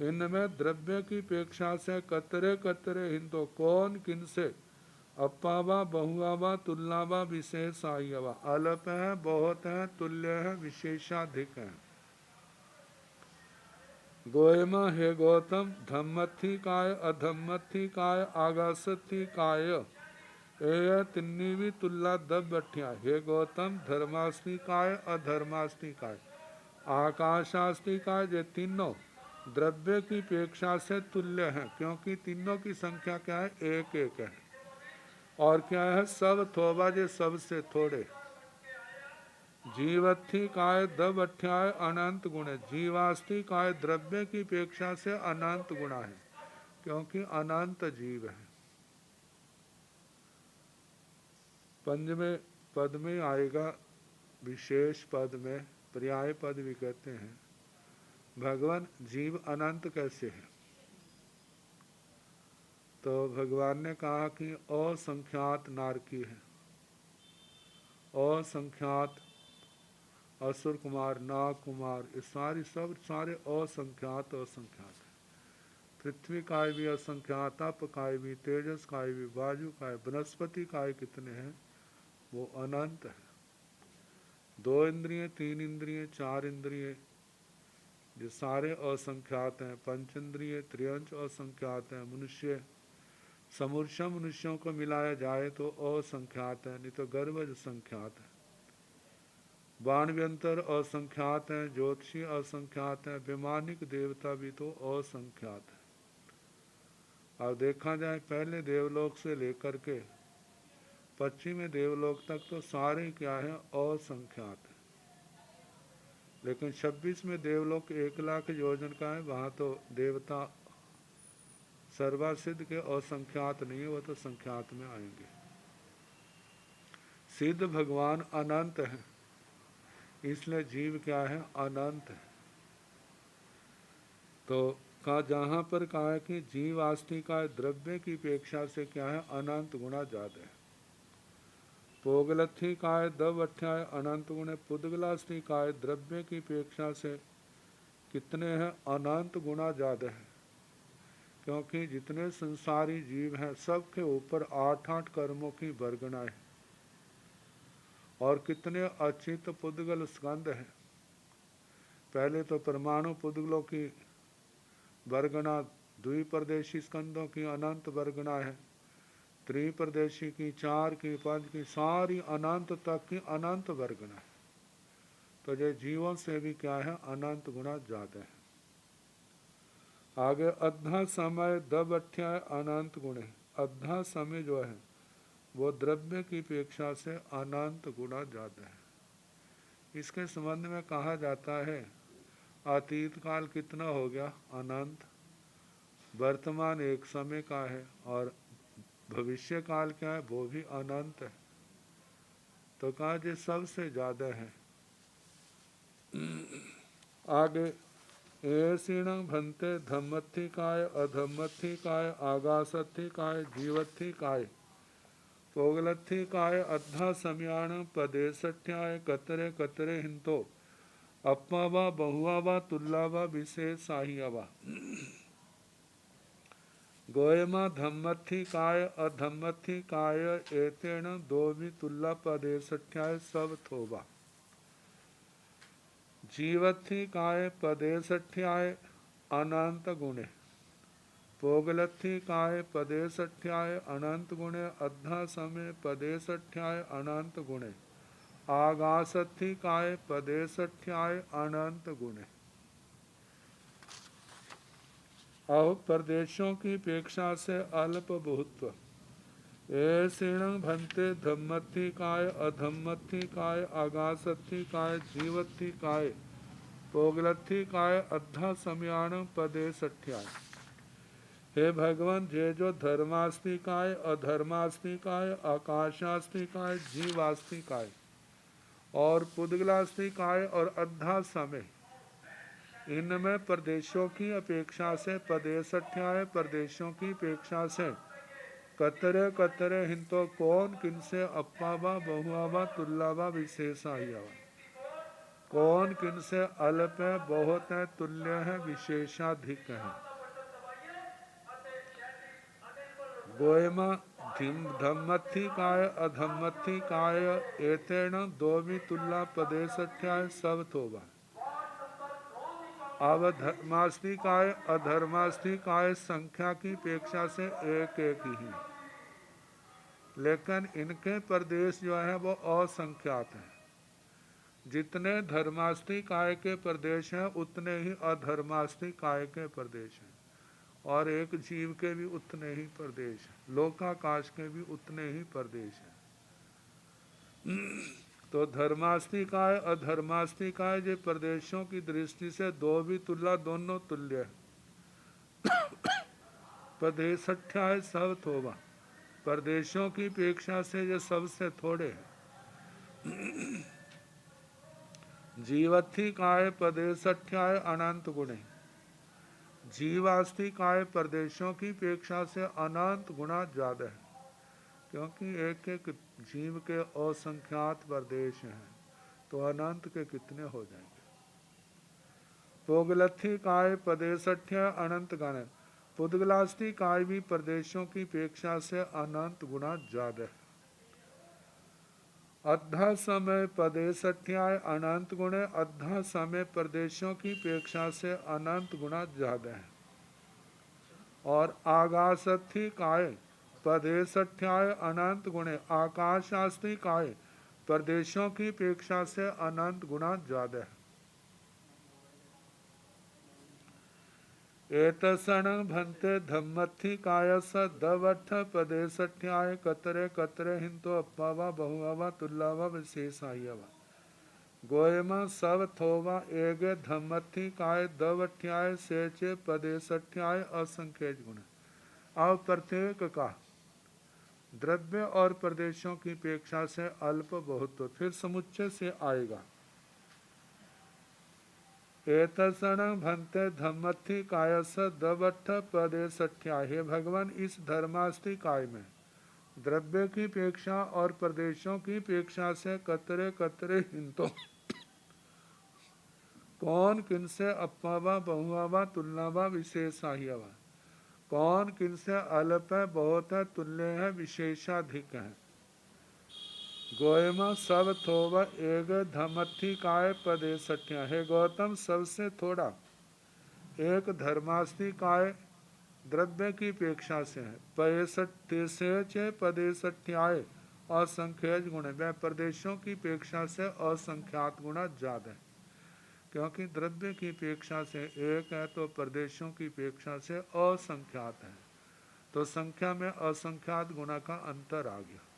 इनमें द्रव्य की अपेक्षा से कतरे कतरे हिंदो कौन किनसे अपावा बहुआवा तुलनावा विशेषायवा, अल्प है, बहुत है, तुल्य है, विशेषाधिक है। गोयमा हे गौतम, धम्मत्थिकाय अधम्मत्थिकाय आगासत्थिकाय ए तिन्नी तुल्ला दब बठिया। हे गौतम, धर्मास्तिकाय अधर्मास्तिकाय आकाशास्तिकाय, ये तीनों द्रव्य की अपेक्षा से तुल्य हैं, क्योंकि तीनों की संख्या क्या है? एक एक है। और क्या है? सब थोबा, जे सबसे थोड़े। जीवत्थिकाय दब अठ्याय अनंत गुण है। जीवास्तिकाय द्रव्य की अपेक्षा से अनंत गुणा है, क्योंकि अनंत जीव है। पंचवें पद में आएगा, विशेष पद में पर्याय पद भी कहते हैं। भगवान, जीव अनंत कैसे है? तो भगवान ने कहा कि असंख्यात नारकी है, असंख्यात असुर कुमार, नाग कुमार, ये सारे असंख्यात असंख्यात है। पृथ्वी काय भी असंख्यात, तप काय भी, तेजस काय भी, वायु काय, वनस्पति काय कितने हैं? वो अनंत है। 2 इंद्रिय, 3 इंद्रिय, 4 इंद्रिय, ये सारे असंख्यात हैं। 5 इंद्रिय, त्रियंच असंख्यात हैं। मनुष्य, समूर्छा मनुष्यों को मिलाया जाए तो असंख्यात है, नहीं तो गर्भज संख्यात है। बाणव्यंतर असंख्यात हैं, ज्योतिषी असंख्यात हैं, वैमानिक देवता भी तो असंख्यात है। और देखा जाए पहले देवलोक से लेकर के पश्चिमी देवलोक तक तो सारे क्या है? असंख्यात है। लेकिन 26 में देवलोक 1 लाख योजन का है, वहाँ तो देवता सर्वासिद्ध के असंख्यात नहीं है, वो तो संख्यात में आएंगे। सिद्ध भगवान अनंत है, इसलिए जीव क्या है? अनंत है। तो का जहाँ पर कहा है कि जीव आस्तिकाय द्रव्य की अपेक्षा से क्या है? अनंत गुणा ज्यादा है। पोगलत्थिकाय दब अठ्याय अनंत गुण, पुद्गलास्तिकाय द्रव्य की अपेक्षा से कितने हैं? अनंत गुणा ज्यादा है, क्योंकि जितने संसारी जीव हैं सबके ऊपर 8-8 कर्मों की वर्गणा है। और कितने अचित पुद्गल स्कंद है। पहले तो परमाणु पुद्गलों की वर्गणा, द्विप्रदेशी स्कंदों की अनंत वर्गणा है, त्रिप्रदेशी की, 4 की, 5 की, सारी अनंत तक की अनंत वर्गणा है। तो ये जीवों से भी क्या है? अनंत गुणा ज्यादा है। आगे अद्धा समय दब अठ्याय अनंत गुण है। अद्धा समय जो है वो द्रव्य की अपेक्षा से अनंत गुणा ज्यादा है। इसके संबंध में कहा जाता है, अतीत काल कितना हो गया? अनंत। वर्तमान एक समय का है, और भविष्य काल क्या है? वो भी अनंत है। तो कहा जे सबसे ज्यादा है। आगे एसीणं भन्ते धम्मत्थिकाय अधम्मत्थिकाय आगासत्थिकाय जीवत्थिकाय पोगलत्थिकाय अद्धा समयाण पदेशठ्याय कतरे कतरे हिंतो अपमा वा बहुआ वा तुल्ला वा विशेषाहिया वा। गोयमा धम्मत्थिकाय अधम्मत्थिकाय एतेण दो भी तुल्ला पदेशठ्याय सब थोबा। जीवत्थिकाय पदेशठ्याय अनंत गुणे, पोगलत्थिकाय पदेशठ्याय अनंत गुणे, अद्धा समय पदेशठ्याय अनंत गुणे, आगासत्थिकाय पदेशठ्याय अनंत गुणे। और प्रदेशों की अपेक्षा से अल्प बहुत्व। ऐसीणं भन्ते धम्मत्थिकाय अधम्मत्थिकाय आगासत्थिकाय जीवत्थिकाय पोगलत्थिकाय अद्धा समयाण पदेशठ्याय। हे भगवान, जे जो धर्मास्तिकाय अधर्मास्तिकाय आकाशास्तिकाय जीवास्तिकाय और पुद्गलास्थी काय और अद्धा समय, इनमें प्रदेशों की अपेक्षा से पदेशठ्याय प्रदेशों की अपेक्षा से कतरे कतरे हिंतो कौन किनसे अप्पावा बहुआवा तुल्लावा विशेषायावा, कौन किनसे अल्प है बहुत है तुल्य है विशेषाधिक है। गोयमा धम्मथी काय अधम्मथी काय एतेन दोवी तुल्ला पदेशठ्याय सब थोबा। अब धर्मास्थी काय अधर्मास्थी काय संख्या की अपेक्षा से एक एक ही, लेकिन इनके प्रदेश जो है वो असंख्यात हैं। जितने धर्मास्थी काय के प्रदेश हैं उतने ही अधर्मास्थी काय के प्रदेश हैं, और एक जीव के भी उतने ही प्रदेश हैं, लोकाकाश के भी उतने ही प्रदेश हैं। तो धर्मास्थी काय अधर्मास्थी काय जो प्रदेशों की दृष्टि से दो भी तुल्ला दोनों तुल्य है। प्रदेशठ्याय सब थोबा, प्रदेशों की अपेक्षा से जो सबसे थोड़े हैं। जीवथी काय प्रदेशठ्याय अनंत गुणे, जीवास्थी काय प्रदेशों की अपेक्षा से अनंत गुना ज्यादा है, क्योंकि एक एक जीव के असंख्यात प्रदेश हैं, तो अनंत के कितने हो जाएंगे। पुद्गलथी काय प्रदेशठ्य अनंत गण, पुद्गलास्थी काय भी प्रदेशों की अपेक्षा से अनंत गुना ज्यादा है। अद्धा समय प्रदेशठ्याय अनंत गुणे, अद्धा समय प्रदेशों की अपेक्षा से अनंत गुना ज्यादा है। और आकाशस्थी काय प्रदेशठ्याय अनंत गुणे, आकाशास्थी काय प्रदेशों की अपेक्षा से अनंत गुना ज्यादा है। एतसण भंते धम्मथी कायस दवठ प्रदेशठ्याय कतरे कतरे हिंतो अप्पावा बहुआवा तुल्लावा विशेषायवा। गोयमा सब थोवा एगे धम्मथी काय दवठ्याय सेचे प्रदेशठ्याय असंख्य गुण। अब प्रत्येक का द्रव्य और प्रदेशों की अपेक्षा से अल्प बहुत, तो फिर समुच्चय से आएगा। एतसण भंते धम्मथी कायस दवठ प्रदेशठ्या, हे भगवान इस धर्मास्थी काय में द्रव्य की अपेक्षा और प्रदेशों की अपेक्षा से कतरे कतरे हिंतो कौन किनसे अप्पावा बहुआवा तुलनावा विशेषाह्यवा, कौन किनसे अल्प है बहुत है तुल्य है विशेषाधिक है। गोयमा सब थोव एक धमथी काय प्रदेशठ्या, हे गौतम सबसे थोड़ा एक धर्मास्थी काय द्रव्य की अपेक्षा से है। पैसठ्य प्रदेशठ्याय असंख्यज गुण, वह प्रदेशों की अपेक्षा से असंख्यात गुना ज्यादा है, क्योंकि द्रव्य की अपेक्षा से एक है तो प्रदेशों की अपेक्षा से असंख्यात है, तो संख्या में असंख्यात गुना का अंतर आ गया।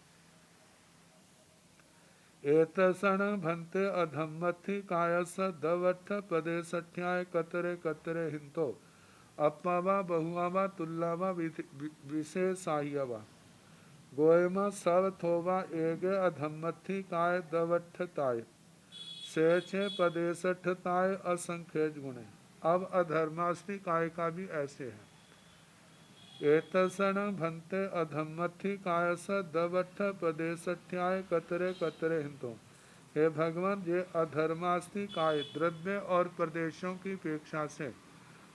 एतसण भंते अधम्मथी कायस दवठ प्रदेशठ्याय कतरे कतरे हिंतो अप्पावा बहुआवा तुल्लावा विशेषाह्यवा। गोयमा सब थोवा एगे अधम्मथी काय दवठताय सेछे प्रदेशठताय असंख्य गुणे। अब अधर्मास्थी काय का भी ऐसे है। एतसण भंते अधम्मथी कायस दवठ प्रदेशठ्याय कतरे कतरे हिंतो, हे भगवान ये अधर्मास्थी काय द्रव्य और प्रदेशों की अपेक्षा से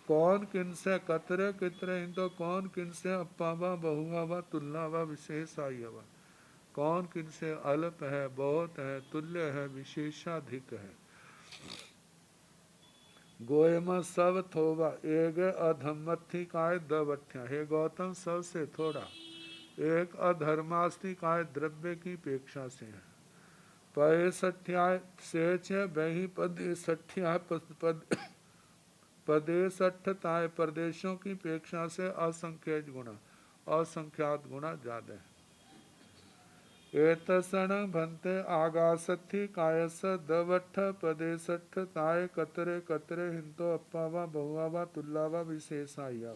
कौन किनसे कतरे कितरे हिंतो, कौन किनसे अप्पावा बहुआवा तुल्लावा विशेषायवा, कौन किनसे अल्प है बहुत है तुल्य है विशेषाधिक है। गोयमा सब थोवा एक अधम्मथी काय दवठ्या, हे गौतम सबसे थोड़ा एक अधर्मास्थी काय द्रव्य की अपेक्षा से है। पैसठ्याय सेच वही पदेशठ्या प्रदेशठताय प्रदेशों की अपेक्षा से असंख्य गुणा असंख्यात गुणा ज्यादा है। एतसण भंते आगासथी कायस दवठ प्रदेशठताय कतरे कतरे हिंतो अप्पावा बहुआवा तुल्लावा विशेषाह्या।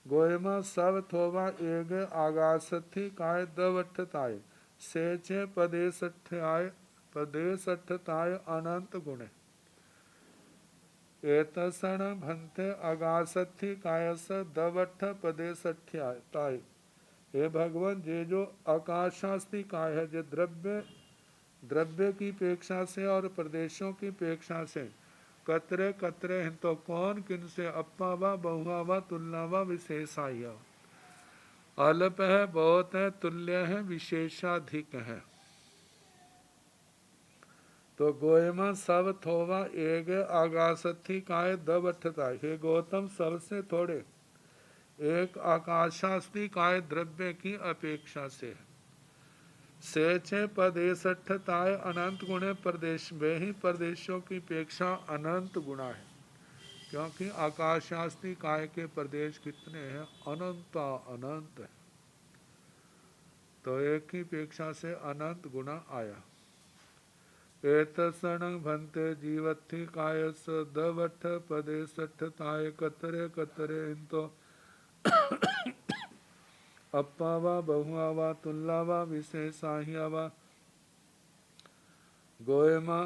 गोयमा सब थोवा एक आगासथी काय दवठताय सेचे प्रदेशठ्याय पदेश अठताय अनंत गुण। एतसण भंते अगासथि कायस दवठ पदेश अठ्याय। हे भगवान, ये जो आकाशास्ति काय है, जो द्रव्य की अपेक्षा से और प्रदेशों की अपेक्षा से कतरे कतरे हैं, तो कौन किन से अप्पा व बहुआ व तुलना व विशेषाया। अल्प है, बहुत है, तुल्य है, विशेषाधिक है। तो गोयमा सब थोवा एक आकाशथी काय दबठता। हे गौतम, सबसे थोड़े एक आकाशास्ति काय द्रव्य की अपेक्षा से सेचे पदेशठताय अनंत गुणे प्रदेश में ही प्रदेशों की अपेक्षा अनंत गुणा है। क्योंकि आकाशास्ति काय के प्रदेश कितने हैं? अनंता अनंत है। तो एक की अपेक्षा से अनंत गुणा आया। एतसण भंते जीवत्थि कायस दवठ पदेशठताय कतरे कतरे हिंतो अप्पा वा बहुआ वा तुल्ला वा विशेषाहिया वा गोयमा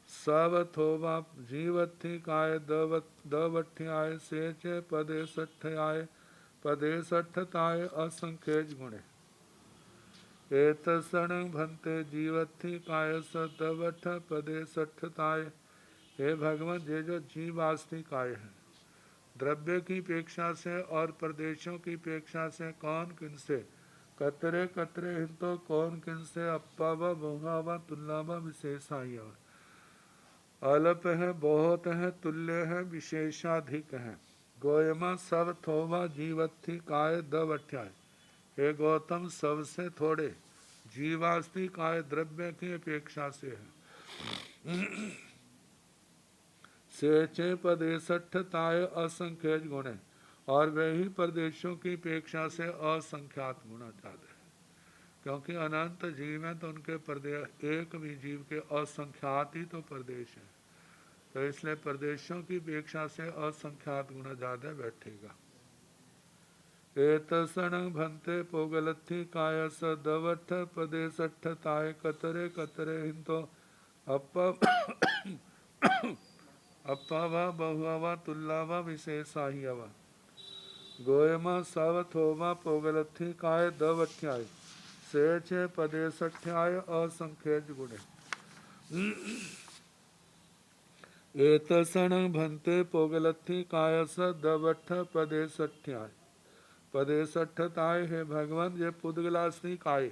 सवथोवा जीवत्थि काय दवठ्याय सेचे पदेशठ्याय पदेशठताय असंख्यज गुणे। एतसण भंते जीवत्थि कायस दवठ पदेशठताय। हे भगवान, ये जो जीवास्ति काय है, द्रव्य की अपेक्षा से और प्रदेशों की अपेक्षा से कौन किनसे कतरे कतरे हिं, तो कौन किनसे अप्पा व बहुआ व तुल्ला व विशेषाय। अल्प है, बहुत है, तुल्य है, विशेषाधिक है। गोयमा सब थोवा जीवत्थि काय दवठ्याय। हे गौतम, सबसे थोड़े जीवास्ति काय द्रव्य की अपेक्षा से है। सेचे पदेशठताय असंख्य गुण, और वे ही प्रदेशों की अपेक्षा से असंख्यात गुणा ज्यादा है। क्योंकि अनंत जीव हैं, तो उनके प्रदेश, एक भी जीव के असंख्यात ही तो प्रदेश है। तो इसलिए प्रदेशों की अपेक्षा से असंख्यात गुणा ज्यादा बैठेगा। एतसण भंते पोगलथि कायस दवठ पदेशठताय कतरे कतरे हिंतो अप्पा अप्पा वा बहुआ वा तुल्ला वा विशेषाहिया वा गोयमा सावथोमा पोगलथि काय दवठ्याय सेचे पदेशठ्याय असंख्यज गुणे। एतसण भंते पोगलथि कायस दवठ पदेशठ्याय पदेशठताय। है भगवान, ये पुद्गलास्ति काय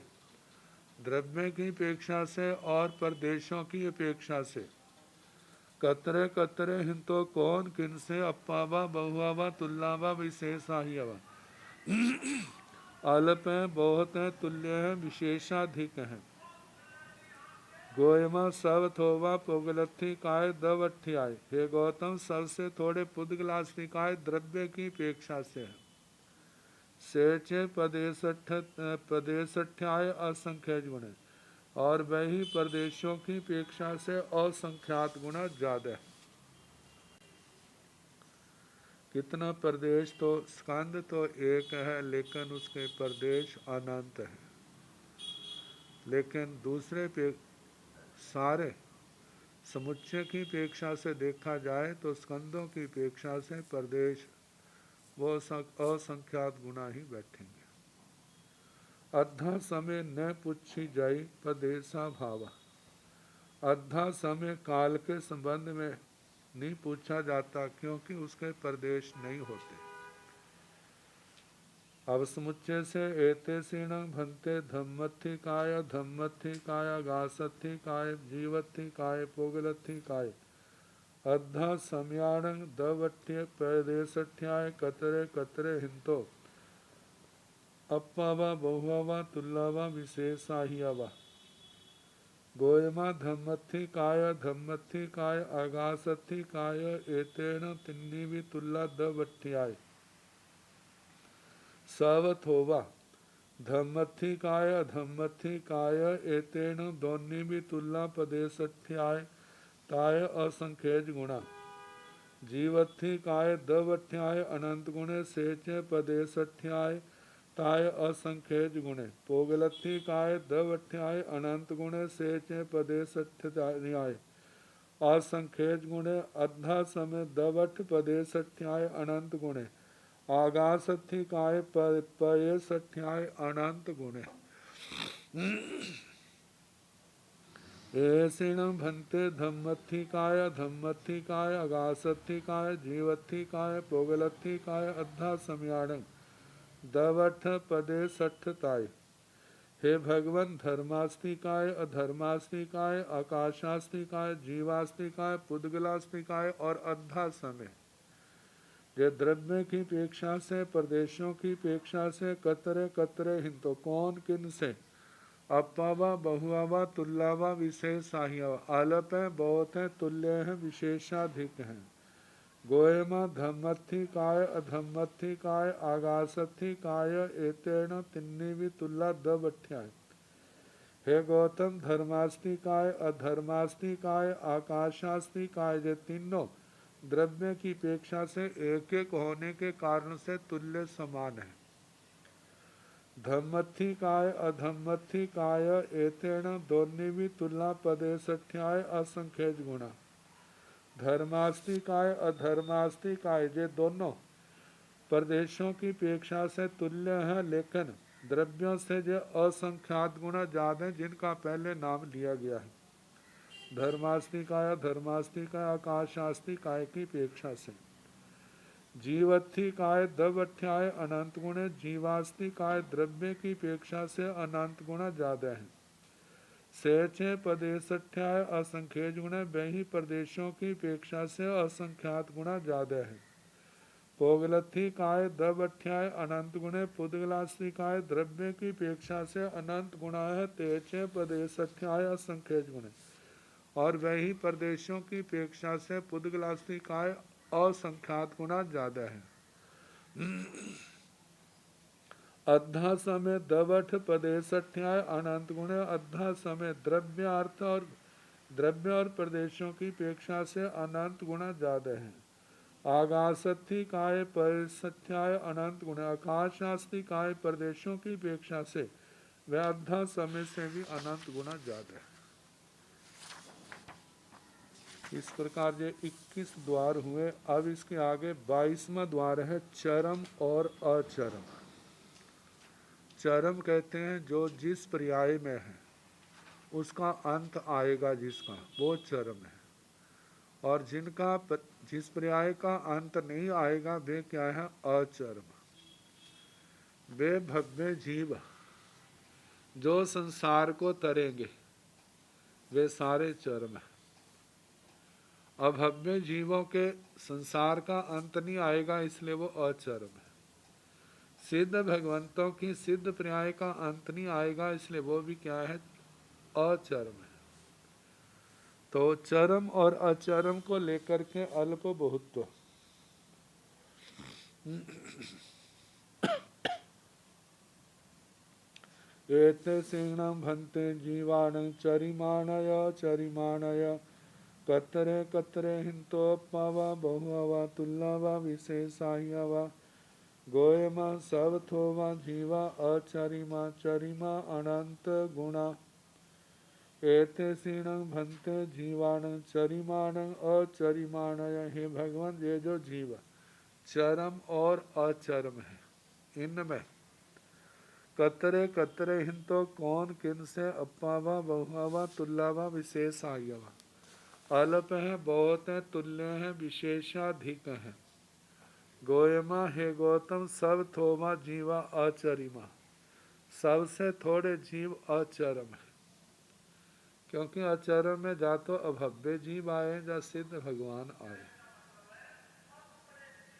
द्रव्य की अपेक्षा से और प्रदेशों की अपेक्षा से कतरे कतरे हिं, तो कौन किन से अप्पा वा बहुआ वा तुल्ला वा विशेषाहिया वा। अल्प है, बहुत है, तुल्य है, विशेषाधिक है। गोयमा सब थोवा पोगलथि काय दवठ्याय। हे गौतम, सबसे थोड़े पुद्गलास्ति काय द्रव्य की अपेक्षा से है। सेचे पदेशठ्याय असंख्य गुण, और वही प्रदेशों की अपेक्षा से असंख्यात गुना ज्यादा है। कितना प्रदेश? तो स्कंद तो एक है, लेकिन उसके प्रदेश अनंत है। लेकिन दूसरे पे सारे समुच्चय की अपेक्षा से देखा जाए तो स्कंदों की अपेक्षा से प्रदेश वो असंख्यात गुना ही बैठेंगे। अद्धा समय न पूछी जाई प्रदेशा भावा। अद्धा समय काल के संबंध में नहीं पूछा जाता, क्योंकि उसके प्रदेश नहीं होते। अब समुच्चय से एते सीण भंते धम्मथि काय धम्मथि काय गासथि काय जीवथि काय पोगलथि काय अद्धा समयाण दवठ्य प्रदेशठ्याय कतरे कतरे हिंतो अप्पा वा बहुआ वा तुल्ला वा विशेषाहिया वा गोयमा धम्मथि काय आगासथि काय एतेन तिन्नी तुल्ला दवठ्याय सवथोवा धम्मथि काय एतेन दोन्नी भी तुल्ला पदेशठ्याय ताय असंख्यज गुणा जीवथि काय दवठ्याय अनंत गुणे सेचे पदेशठ्याय काय असंख्येज गुणे, पोगलथी काय दवठ्याय अनंत गुणे, सेचे पदे सठ्य न्याय। असंख्येज गुणे अद्धा समय दवठ पदे सठ्याय अनंत गुणे, आगासथी काय पये सठ्याय अनंत गुणे। ऐसिणं भन्ते धम्मथी काय, धम्मथी काय अगासथी काय, जीवथी काय पोगलथी काय अद्धा समयाणं दवठ पदे सठताय। हे भगवन, धर्मास्ति काय, अधर्मास्ति काय, आकाशास्ति काय, जीवास्ति काय, पुद्गलास्ति काय और अद्धा समय। ये द्रव्य की अपेक्षा से, प्रदेशों की अपेक्षा से कतरे कतरे हिंतो, कौन किन से, अपावा बहुआवा तुल्लावा विशेषाहियावा, अलप है बहुत है तुल्य है विशेषाधिक है। गोयमा धम्मथी काय, अधम्मथी काय, आगासथी काय, एतेण तिन्नी तुल्ला दबठ्याय। हे गौतम, धर्मास्ति काय, अधर्मास्ति काय, आकाशास्ति काय, ये तीनों द्रव्य की अपेक्षा से एक एक होने के कारण से तुल्य समान है। धम्मथी काय, अधम्मथी काय, एतेण दोन्ही तुल्ला पदे सठ्याय असंख्येज गुणा। धर्मास्ति काय, अधर्मास्ति काय, ये दोनों प्रदेशों की अपेक्षा से तुल्य है, लेकिन द्रव्यों से जो असंख्यात गुणा ज्यादा है, जिनका पहले नाम लिया गया है। धर्मास्ति काय, धर्मास्ति काय, आकाशास्ति काय की अपेक्षा से। जीवत्थी काय दवठ्याय अनंत गुणे, जीवास्ति काय द्रव्य की अपेक्षा से अनंत गुणा ज्यादा है। सेचे पदे सठ्याय असंख्येज गुणे, वही प्रदेशों की अपेक्षा से असंख्यात गुणा ज्यादा है। पोगलथी काय दवठ्याय अनंत गुणे, पुद्गलास्ति काय द्रव्य की अपेक्षा से अनंत गुणा है। तेचे पदे सठ्याय असंख्येज गुणे, और वही प्रदेशों की अपेक्षा से पुद्गलास्ति काय असंख्यात गुणा ज्यादा है। अद्धा समय दवठ पदे सठ्याय अनंत गुणे, अद्धा समय द्रव्यार्थ और द्रव्य और प्रदेशों की अपेक्षा से अनंत गुणा ज्यादा है। आगासथी काय परिसथ्याय अनंत गुणे, आकाशास्ति काय प्रदेशों की अपेक्षा से वह अद्धा समय से भी अनंत गुणा ज्यादा है। इस प्रकार ये 21 द्वार हुए। अब इसके आगे 22वां द्वार है चरम और अचरम। चरम कहते हैं जो जिस पर्याय में है उसका अंत आएगा, जिसका वो चरम है। और जिनका जिस पर्याय का अंत नहीं आएगा वे क्या है, अचरम। वे भव्य जीव जो संसार को तरेंगे वे सारे चरम हैं। अभव्य जीवों के संसार का अंत नहीं आएगा, इसलिए वो अचरम है। सिद्ध भगवंतों की सिद्ध पर्याय का अंत नहीं आएगा, इसलिए वो भी क्या है, अचरम है। तो चरम और अचरम को लेकर के अल्प बहुत्व। एते सिंहणं भन्ते जीवाणं चरिमाणय चरिमाणय, कतरे कतरे हिंतोपवा बहुवा तुल्लावा विशेषाह्यवा। गोयमा सब थोवा जीवा अचरिमा चरिमा अनंत गुणा। एते सीणं भन्ते जीवाणं चरिमाणं अचरिमाणय। हे भगवान, ये जो जीव चरम और अचरम है, इनमें कतरे कतरे हिंतो कौन किन से, अपावा बहुवा तुल्लावा विशेषाह्यवा। अल्प है, बहुत है, तुल्य है, विशेषाधिक है। गोयमा, हे गौतम, सब थोमा जीवा अचरिमा, सबसे थोड़े जीव अचरम है। क्योंकि अचरम में जा तो अभव्य जीव आए या सिद्ध भगवान आए,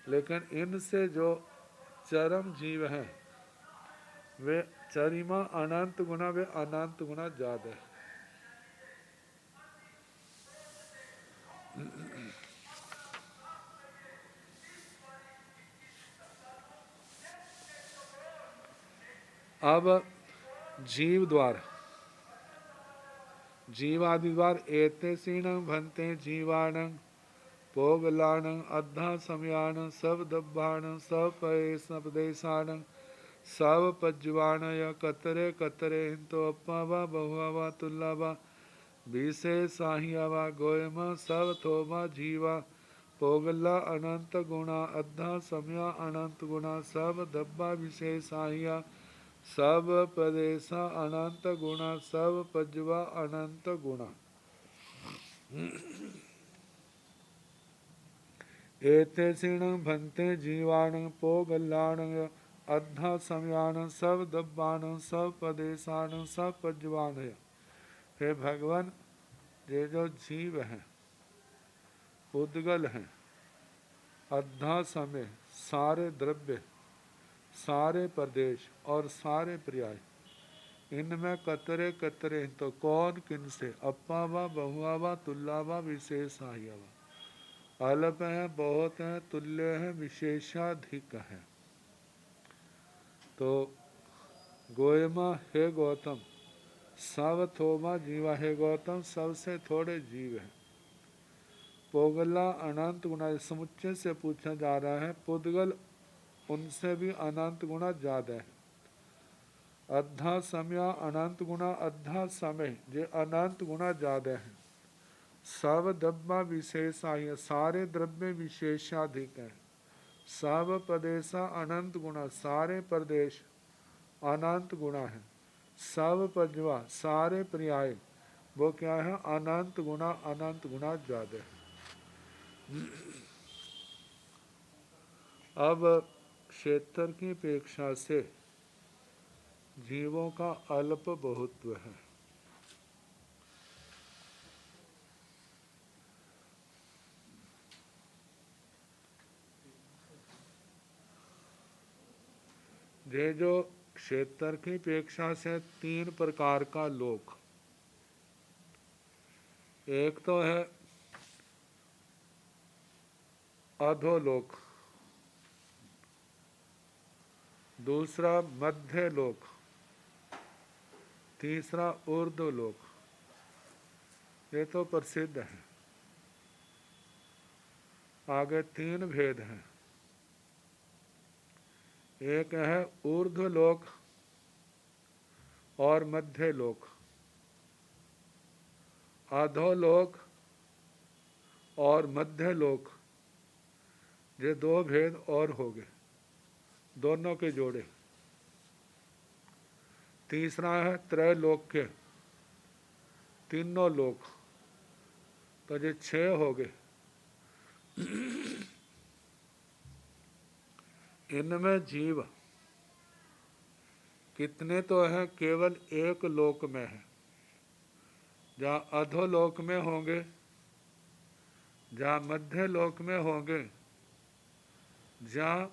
लेकिन इनसे जो चरम जीव हैं वे चरिमा अनंत गुना, वे अनंत गुना ज्यादा है। अब जीव द्वार, जीवादि द्वार। एते सीणं भन्ते जीवाणं पोगलाणं अद्धा समयाणं सब दब्बाणं सपये सपदेशाणं सब पज्जवान या कतरे कतरे हिंतो अप्पावा बहुआवा तुल्लावा बीसे साहियावा गोयमा सब थोमा जीवा पोगला अनंत गुणा अद्धा समया अनंत गुणा सब दब्बा विशेष साहिया सब प्रदेशा अनंत गुणा सब पज्जवा अनंत गुणा एते सिण भंते जीवाण पोगलाण अद्धा समयान सब दब्बान सब प्रदेशान सब पज्जवान। हे भगवान, ये जो जीव हैं उद्गल हैं, अद्धा समय, सारे द्रव्य, सारे प्रदेश और सारे पर्याय, इनमें कतरे कतरे तो कौन किनसे अप्पावा बहुआवा तुल्लावा विशेषायावा, अल्प है, बहुत है, तुल्य है, विशेषाधिक है। तो गोयमा हे गौतम, सब थोमा जीवा, हे गौतम सबसे थोड़े जीव हैं। पोगला अनंत गुणा, समुच्चय से पूछा जा रहा है, पुद्गल उनसे भी अनंत गुणा ज्यादा है। अद्धा समया अनंत गुणा, अद्धा समय जे अनंत गुणा ज्यादा है। सब द्रव्य विशेषा, सारे द्रव्य विशेषाधिक है। सब प्रदेशा अनंत गुणा, सारे प्रदेश अनंत गुणा है। सब पज्जवा, सारे पर्याय वो क्या है, अनंत गुणा ज्यादा है। अब क्षेत्र की अपेक्षा से जीवों का अल्प बहुत्व है। ये जो क्षेत्र की अपेक्षा से 3 प्रकार का लोक, एक तो है अधोलोक, दूसरा मध्य लोक, तीसरा ऊर्ध्वलोक। ये तो प्रसिद्ध है। आगे 3 भेद हैं। एक है ऊर्ध्वलोक और मध्य लोक, अधोलोक और मध्य लोक, ये 2 भेद और हो गए, दोनों के जोड़े। तीसरा है त्रैलोक्य, तीनों लोक, तो ये 6 हो गए। इनमें जीव कितने तो हैं, केवल एक लोक में है। जहाँ अधोलोक में होंगे, जहाँ मध्य लोक में होंगे, जहाँ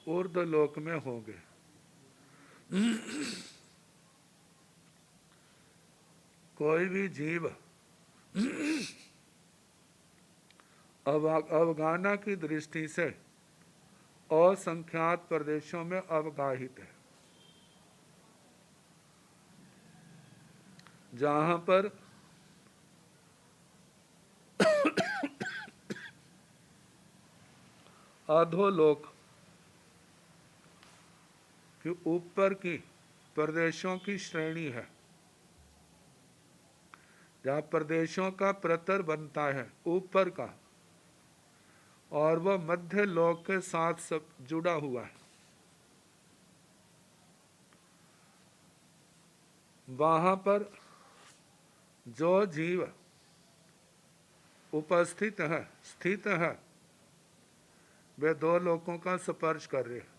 ऊर्ध्वलोक में होंगे। कोई भी जीव अवगाहना की दृष्टि से असंख्यात प्रदेशों में अवगाहित है। जहाँ पर अधोलोक के ऊपर की प्रदेशों की श्रेणी है, जहाँ प्रदेशों का प्रतर बनता है ऊपर का, और वह मध्य लोक के साथ सब जुड़ा हुआ है। वहाँ पर जो जीव उपस्थित है, स्थित है, वे 2 लोकों का स्पर्श कर रहे हैं।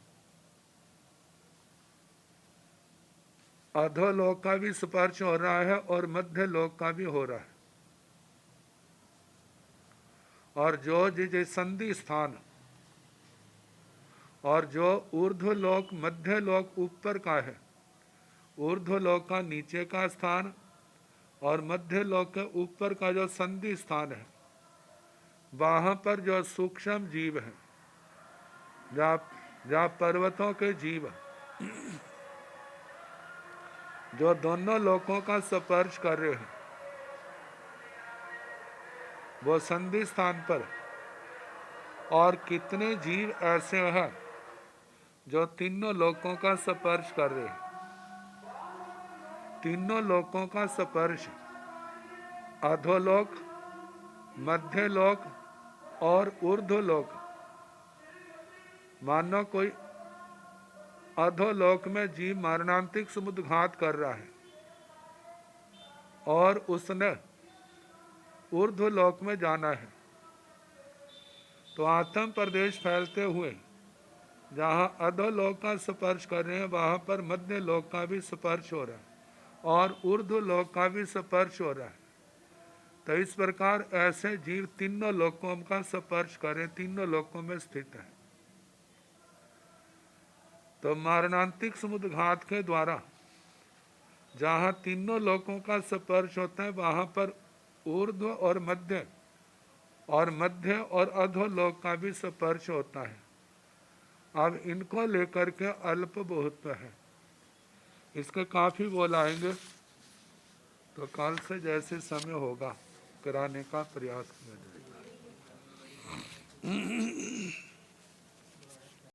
अधोलोक का भी स्पर्श हो रहा है और मध्य लोक का भी हो रहा है। और जो जिस संधि स्थान, और जो ऊर्ध्वलोक मध्य लोक ऊपर का है, ऊर्ध्वलोक का नीचे का स्थान और मध्य लोक के ऊपर का जो संधि स्थान है, वहाँ पर जो सूक्ष्म जीव है, जहाँ पर्वतों के जीव जो दोनों लोकों का स्पर्श कर रहे हैं, वो संधि स्थान पर। और कितने जीव ऐसे हैं जो तीनों लोकों का स्पर्श कर रहे हैं। तीनों लोकों का स्पर्श, अधोलोक, मध्यलोक और ऊर्ध्वलोक। मानो कोई अधोलोक में जीव मरणांतिक समुद्रघात कर रहा है और उसने ऊर्ध्वलोक में जाना है, तो आत्म प्रदेश फैलते हुए जहाँ अधोलोक का स्पर्श कर रहे हैं वहाँ पर मध्य लोक का भी स्पर्श हो रहा है और ऊर्ध्वलोक का भी स्पर्श हो रहा है। तो इस प्रकार ऐसे जीव तीनों लोकों का स्पर्श करें, तीनों लोकों में स्थित है। तो मरणांतिक समुद्रघात के द्वारा जहाँ तीनों लोकों का स्पर्श होता है वहाँ पर ऊर्ध्व और मध्य और अधोलोक का भी स्पर्श होता है। अब इनको लेकर के अल्प बहुत है, इसके काफ़ी बोलाएंगे, तो कल से जैसे समय होगा कराने का प्रयास किया जाएगा।